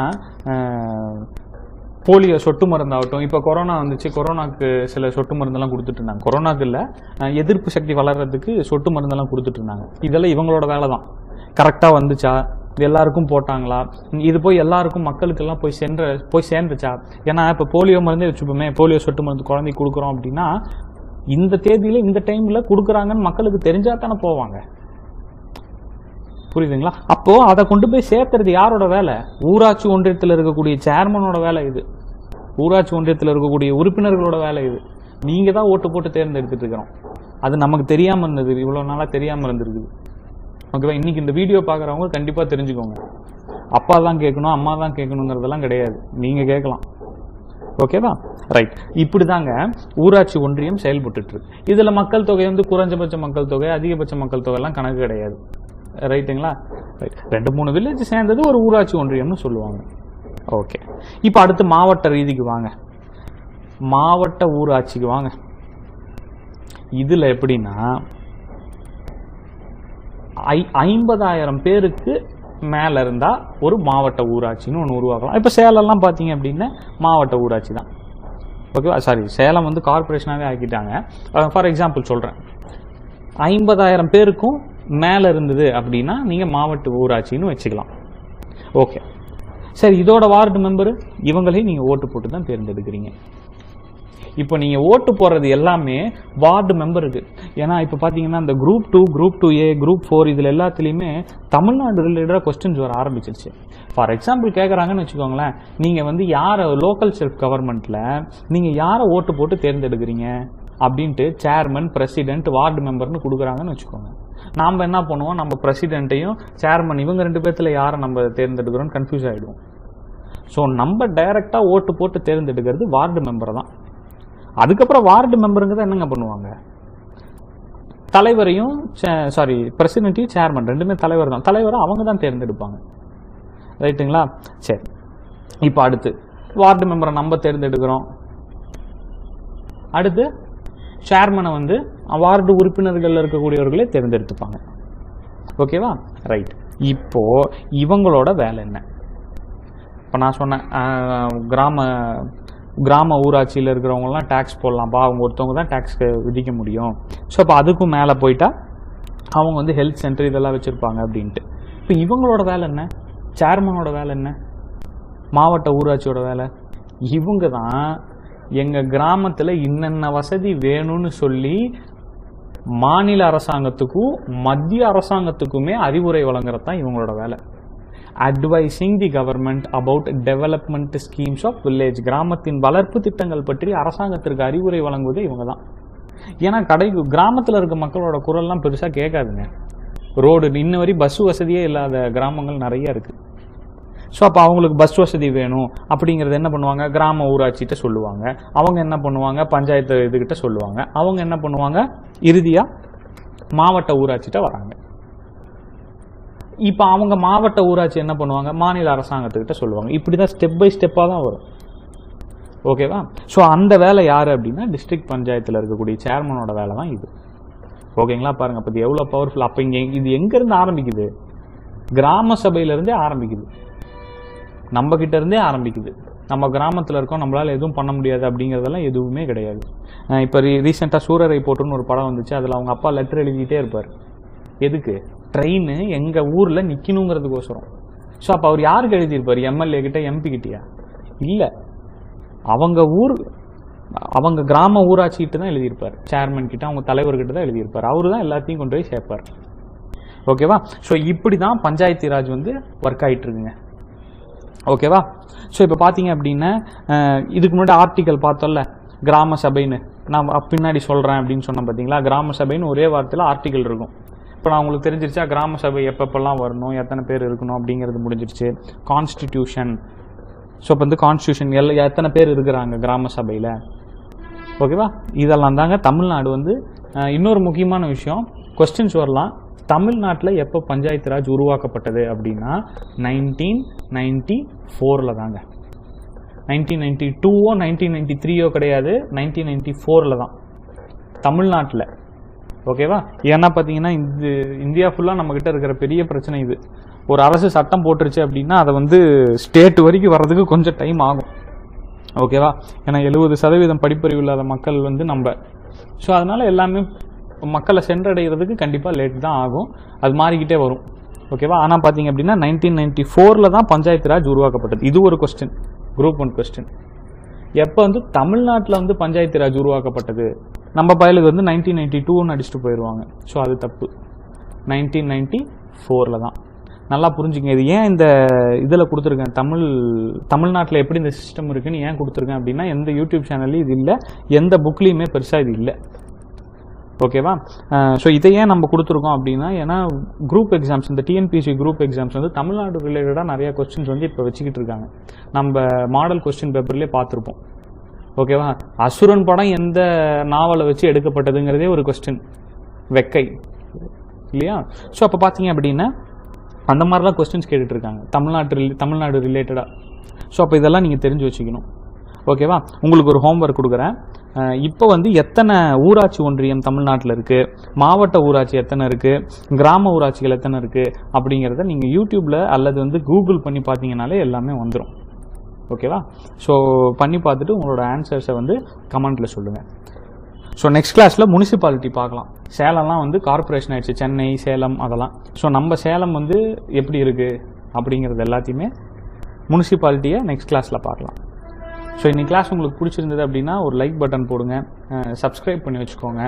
போலியோ சொட்டு மருந்தாகட்டும், இப்போ கொரோனா வந்துச்சு, கொரோனாக்கு சில சொட்டு மருந்தெல்லாம் கொடுத்துட்டு இருந்தாங்க. கொரோனாக்கு இல்லை, எதிர்ப்பு சக்தி வளர்கிறதுக்கு சொட்டு மருந்தெல்லாம் கொடுத்துட்டு இருந்தாங்க. இதெல்லாம் இவங்களோட வேலை தான். கரெக்டாக வந்துச்சா, இது எல்லாருக்கும் போட்டாங்களா, இது போய் எல்லாருக்கும் மக்களுக்கெல்லாம் போய் சேர்ந்துச்சா? ஏன்னா இப்போ போலியோ மருந்தே வச்சுப்போமே, போலியோ சொட்டு மருந்து குழந்தைக்கு கொடுக்குறோம் அப்படின்னா இந்த தேதியில் இந்த டைமில் கொடுக்குறாங்கன்னு மக்களுக்கு தெரிஞ்சா தானே போவாங்க. புரியுதுங்களா? அப்போ அதை கொண்டு போய் சேர்த்துறது யாரோட வேலை? ஊராட்சி ஒன்றியத்தில் இருக்கக்கூடிய சேர்மனோட வேலை இது. ஊராட்சி ஒன்றியத்தில் இருக்கக்கூடிய உறுப்பினர்களோட வேலை இது. நீங்க தான் ஓட்டு போட்டு தேர்ந்தெடுத்துட்டு இருக்கிறோம். அது நமக்கு தெரியாம இருந்தது, இவ்வளவு நாளா தெரியாம இருந்திருக்குது. ஓகேவா? இன்னைக்கு இந்த வீடியோ பாக்குறவங்க கண்டிப்பா தெரிஞ்சுக்கோங்க. அப்பா தான் கேட்கணும், அம்மா தான் கேட்கணுங்கிறதெல்லாம் கிடையாது, நீங்க கேட்கலாம். ஓகேவா? ரைட். இப்படிதாங்க ஊராட்சி ஒன்றியம் செயல்பட்டு இருக்கு. இதுல மக்கள் தொகை வந்து குறைஞ்சபட்ச மக்கள் தொகை, அதிகபட்ச மக்கள் தொகை எல்லாம் கணக்கு கிடையாது. ரைட்டுங்களா? ரைட். 2-3 வில்லேஜ் சேர்ந்தது ஒரு ஊராட்சி ஒன்றியம்னு சொல்லுவாங்க. ஓகே, இப்போ அடுத்து மாவட்ட ரீதிக்கு வாங்க. மாவட்ட ஊராட்சிக்கு வாங்க. இதுல எப்படின்னா 50,000 பேருக்கு மேல இருந்தா ஒரு மாவட்ட ஊராட்சின்னு ஒன்று உருவாக்கலாம். இப்போ சேலம்லாம் பார்த்தீங்க அப்படின்னா மாவட்ட ஊராட்சி தான். ஓகேவா? சாரி, சேலம் வந்து கார்பரேஷனாகவே ஆக்கிட்டாங்க. ஃபார் எக்ஸாம்பிள் சொல்கிறேன், 50,000 பேருக்கும் மேலே இருந்தது அப்படின்னா நீங்கள் மாவட்ட ஊராட்சின்னு வச்சுக்கலாம். ஓகே, சரி, இதோட வார்டு மெம்பரு இவங்களையும் நீங்கள் ஓட்டு போட்டு தான் தேர்ந்தெடுக்கிறீங்க. இப்போ நீங்கள் ஓட்டு போடுறது எல்லாமே வார்டு மெம்பருக்கு. ஏன்னா இப்போ பார்த்தீங்கன்னா இந்த குரூப் 2, குரூப் 2A, குரூப் 4 இதில் எல்லாத்துலேயுமே தமிழ்நாடு ரிலேட்டடாக கொஸ்டின்ஸ் வர ஆரம்பிச்சிருச்சு. ஃபார் எக்ஸாம்பிள் கேட்குறாங்கன்னு வச்சுக்கோங்களேன், நீங்கள் வந்து யாரை லோக்கல் செல்ஃப் கவர்மெண்ட்டில் நீங்கள் யாரை ஓட்டு போட்டு தேர்ந்தெடுக்கிறீங்க அப்படின்ட்டு சேர்மன், பிரசிடென்ட், வார்டு மெம்பர்னு கொடுக்குறாங்கன்னு வச்சுக்கோங்க. நாம் என்ன பண்ணுவோம், நம்ம பிரசிடென்ட்டையும் சேர்மன் இவங்க 2 பேர்த்தில் யாரை நம்ம தேர்ந்தெடுக்கிறோன்னு கன்ஃபியூஸ் ஆகிடுவோம். ஸோ நம்ம டைரெக்டாக ஓட்டு போட்டு தேர்ந்தெடுக்கிறது வார்டு மெம்பரை தான். அதுக்கப்புறம் வார்டு மெம்பருங்க தான் என்னங்க பண்ணுவாங்க, தலைவரையும் பிரசிடென்ட்டையும் சேர்மன் 2மே தலைவர் தான். தலைவரை அவங்க தான் தேர்ந்தெடுப்பாங்க. ரைட்டுங்களா? சரி, இப்போ அடுத்து வார்டு மெம்பரை நம்ம தேர்ந்தெடுக்கிறோம். அடுத்து சேர்மனை வந்து வார்டு உறுப்பினர்கள் இருக்கக்கூடியவர்களே தேர்ந்தெடுத்துப்பாங்க. ஓகேவா? ரைட். இப்போ இவங்களோட வேலை என்ன? இப்போ நான் சொன்னேன், கிராம ஊராட்சியில் இருக்கிறவங்கலாம் டேக்ஸ் போடலாம்ப்பா, அவங்க ஒருத்தவங்க தான் டேக்ஸ் விதிக்க முடியும். ஸோ அப்போ அதுக்கும் மேலே போயிட்டா அவங்க வந்து ஹெல்த் சென்டர் இதெல்லாம் வச்சுருப்பாங்க அப்படின்ட்டு. இப்போ இவங்களோட வேலை என்ன? சேர்மனோட வேலை என்ன? மாவட்ட ஊராட்சியோட வேலை இவங்க தான் எங்கள் கிராமத்தில் இன்னென்ன வசதி வேணும்னு சொல்லி மாநில அரசாங்கத்துக்கும் மத்திய அரசாங்கத்துக்குமே அறிவுரை வழங்குறது தான் இவங்களோட வேலை. Advising the government about development schemes of village. கிராமத்தின் வளர்ப்பு திட்டங்கள் பற்றி அரசாங்கத்திற்கு அறிவுரை வழங்குவதே இவங்க தான். ஏன்னா கிராமத்தில் இருக்க மக்களோட குரல்லாம் பெருசாக கேட்காதுங்க. ரோடு இன்ன வரை பஸ் வசதியே இல்லாத கிராமங்கள் நிறைய இருக்குது. ஸோ அப்போ அவங்களுக்கு பஸ் வசதி வேணும் அப்படிங்கிறது என்ன பண்ணுவாங்க, கிராம ஊராட்சிகிட்ட சொல்லுவாங்க. அவங்க என்ன பண்ணுவாங்க, பஞ்சாயத்து இதுகிட்ட சொல்லுவாங்க. அவங்க என்ன பண்ணுவாங்க, இறுதியாக மாவட்ட ஊராட்சிகிட்ட வராங்க. இப்போ அவங்க மாவட்ட ஊராட்சி என்ன பண்ணுவாங்க, மாநில அரசாங்கத்துக்கிட்ட சொல்லுவாங்க. இப்படி தான் ஸ்டெப் பை ஸ்டெப்பாக தான் வரும். ஓகேவா? ஸோ அந்த வேலை யார் அப்படின்னா டிஸ்ட்ரிக்ட் பஞ்சாயத்தில் இருக்கக்கூடிய சேர்மனோட வேலை தான் இது. ஓகேங்களா? பாருங்கள், அப்போ இது எவ்வளோ பவர்ஃபுல். அப்போ இது எங்கேருந்து ஆரம்பிக்குது, கிராம சபையிலேருந்தே ஆரம்பிக்குது. நம்ம கிட்ட இருந்தே ஆரம்பிக்குது. நம்ம கிராமத்தில் இருக்கோம், நம்மளால எதுவும் பண்ண முடியாது அப்படிங்கிறதெல்லாம் எதுவுமே கிடையாது. இப்போ ரீசெண்டாக சூரரை போட்டுன்னு ஒரு படம் வந்துச்சு. அதில் அவங்க அப்பா லெட்டர் எழுதிக்கிட்டே இருப்பார். எதுக்கு? ட்ரெயின் எங்கள் ஊரில் நிற்கணுங்கிறதுக்கோசரம். ஸோ அப்போ அவர் யாருக்கு எழுதியிருப்பார்? எம்எல்ஏ கிட்ட, எம்பி கிட்டயா? இல்லை, அவங்க கிராம ஊராட்சிக்கிட்ட தான் எழுதியிருப்பார். சேர்மன் கிட்ட, அவங்க தலைவர்கிட்ட தான் எழுதியிருப்பார். அவரு தான் எல்லாத்தையும் கொண்டு போய் சேர்ப்பார். ஓகேவா? ஸோ இப்படி தான் பஞ்சாயத்து ராஜ் வந்து ஒர்க் ஆகிட்டு இருக்குங்க. ஓகேவா? ஸோ இப்போ பார்த்தீங்க அப்படின்னா இதுக்கு முன்னாடி ஆர்டிக்கல் பார்த்தோம்ல, கிராம சபைன்னு நான் பின்னாடி சொல்கிறேன் அப்படின்னு சொன்னேன் பார்த்தீங்களா. கிராம சபைன்னு ஒரே வார்த்தையில் ஆர்டிக்கல் இருக்கும். இப்போ நான் உங்களுக்கு தெரிஞ்சிருச்சா கிராம சபை எப்பப்பெல்லாம் வரணும், எத்தனை பேர் இருக்கணும் அப்படிங்கிறது முடிஞ்சிருச்சு. கான்ஸ்டிடியூஷன், ஸோ இப்போ வந்து கான்ஸ்டியூஷன் எத்தனை பேர் இருக்கிறாங்க கிராம சபையில். ஓகேவா? இதெல்லாம் தாங்க தமிழ்நாடு வந்து. இன்னொரு முக்கியமான விஷயம், கொஸ்டின்ஸ் வரலாம், தமிழ்நாட்டில் எப்போ பஞ்சாயத்து ராஜ் உருவாக்கப்பட்டது அப்படின்னா 1994 தாங்க. 1992 1993 கிடையாது, 1994 தான் தமிழ்நாட்டில். ஓகேவா? ஏன்னா பார்த்தீங்கன்னா இந்தியா ஃபுல்லாக நம்மக்கிட்ட இருக்கிற பெரிய பிரச்சனை இது. ஒரு அரசு சட்டம் போட்டுருச்சு அப்படின்னா அதை வந்து ஸ்டேட் வரைக்கும் வர்றதுக்கு கொஞ்சம் டைம் ஆகும். ஓகேவா? ஏன்னா 70% படிப்பறிவு இல்லாத மக்கள் வந்து நம்ம. ஸோ அதனால எல்லாமே மக்களை சென்றடைகிறதுக்கு கண்டிப்பாக லேட் தான் ஆகும். அது மாறிக்கிட்டே வரும். ஓகேவா? ஆனால் பார்த்தீங்க அப்படின்னா 1994 தான் பஞ்சாயத்து ராஜ் உருவாக்கப்பட்டது. இது ஒரு கொஸ்டின், குரூப் 1 கொஸ்டின். எப்போ வந்து தமிழ்நாட்டில் வந்து பஞ்சாயத்து ராஜ் உருவாக்கப்பட்டது, நம்ம பயலுக்கு வந்து 1992 அடிச்சுட்டு போயிடுவாங்க. ஸோ அது தப்பு. 1994 தான். நல்லா புரிஞ்சுங்க. இது ஏன் இந்த இதில் கொடுத்துருக்கேன், தமிழ்நாட்டில் எப்படி இந்த சிஸ்டம் இருக்குன்னு ஏன் கொடுத்துருக்கேன் அப்படின்னா, எந்த யூடியூப் சேனல்லையும் இது இல்லை, எந்த புக்லேயுமே பெருசாக இது இல்லை. ஓகேவா? ஸோ இதை ஏன் நம்ம கொடுத்துருக்கோம் அப்படின்னா, ஏன்னா குரூப் எக்ஸாம்ஸ், இந்த டிஎன்பிஎஸ்சி குரூப் எக்ஸாம்ஸ் வந்து தமிழ்நாடு ரிலேட்டடாக நிறைய கொஸ்டின்ஸ் வந்து இப்போ வச்சுக்கிட்டு இருக்காங்க. நம்ம மாடல் கொஸ்டின் பேப்பர்லேயே பார்த்துருப்போம். ஓகேவா? அசுரன் படம் எந்த நாவலை வச்சு எடுக்கப்பட்டதுங்கிறதே ஒரு கொஸ்டின், வெக்கை இல்லையா? ஸோ அப்போ பார்த்தீங்க அப்படின்னா அந்த மாதிரிலாம் கொஸ்டின்ஸ் கேட்டுட்ருக்காங்க தமிழ்நாடு ரிலேட்டடாக. ஸோ அப்போ இதெல்லாம் நீங்கள் தெரிஞ்சு வச்சுக்கணும். ஓகேவா? உங்களுக்கு ஒரு ஹோம்ஒர்க் கொடுக்குறேன். இப்போ வந்து எத்தனை ஊராட்சி ஒன்றியம் தமிழ்நாட்டில் இருக்குது, மாவட்ட ஊராட்சி எத்தனை இருக்குது, கிராம ஊராட்சிகள் எத்தனை இருக்குது அப்படிங்கிறத நீங்கள் யூடியூப்பில் அல்லது வந்து கூகுள் பண்ணி பார்த்தீங்கனாலே எல்லாமே வந்துடும். ஓகேவா? ஸோ பண்ணி பார்த்துட்டு உங்களோட ஆன்சர்ஸை வந்து கமெண்ட்டில் சொல்லுங்கள். ஸோ நெக்ஸ்ட் கிளாஸில் முனிசிபாலிட்டி பார்க்கலாம். சேலம்லாம் வந்து கார்பரேஷன் ஆயிடுச்சு, சென்னை, சேலம் அதெல்லாம். ஸோ நம்ம சேலம் வந்து எப்படி இருக்குது அப்படிங்கிறது எல்லாத்தையுமே முனிசிபாலிட்டியை நெக்ஸ்ட் கிளாஸில் பார்க்கலாம். ஸோ இன்னைக்கு கிளாஸ் உங்களுக்கு பிடிச்சிருந்தது அப்படின்னா ஒரு லைக் பட்டன் போடுங்க, சப்ஸ்கிரைப் பண்ணி வச்சுக்கோங்க.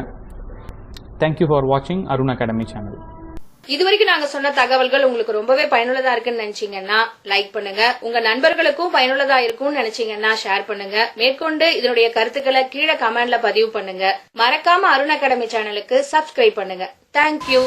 தேங்க்யூ ஃபார் வாட்சிங் அருண் அகாடமி சேனல். இது வரைக்கும் நாங்க சொன்ன தகவல்கள் உங்களுக்கு ரொம்பவே பயனுள்ளதா இருக்குன்னு நினைச்சீங்கன்னா லைக் பண்ணுங்க. உங்க நண்பர்களுக்கும் பயனுள்ளதா இருக்கும்னு நினைச்சீங்கன்னா ஷேர் பண்ணுங்க. மேற்கொண்டு இதனுடைய கருத்துக்களை கீழே கமெண்ட்ல பதிவு பண்ணுங்க. மறக்காம அருண் அகாடமி சேனலுக்கு சப்ஸ்கிரைப் பண்ணுங்க. தேங்க்யூ.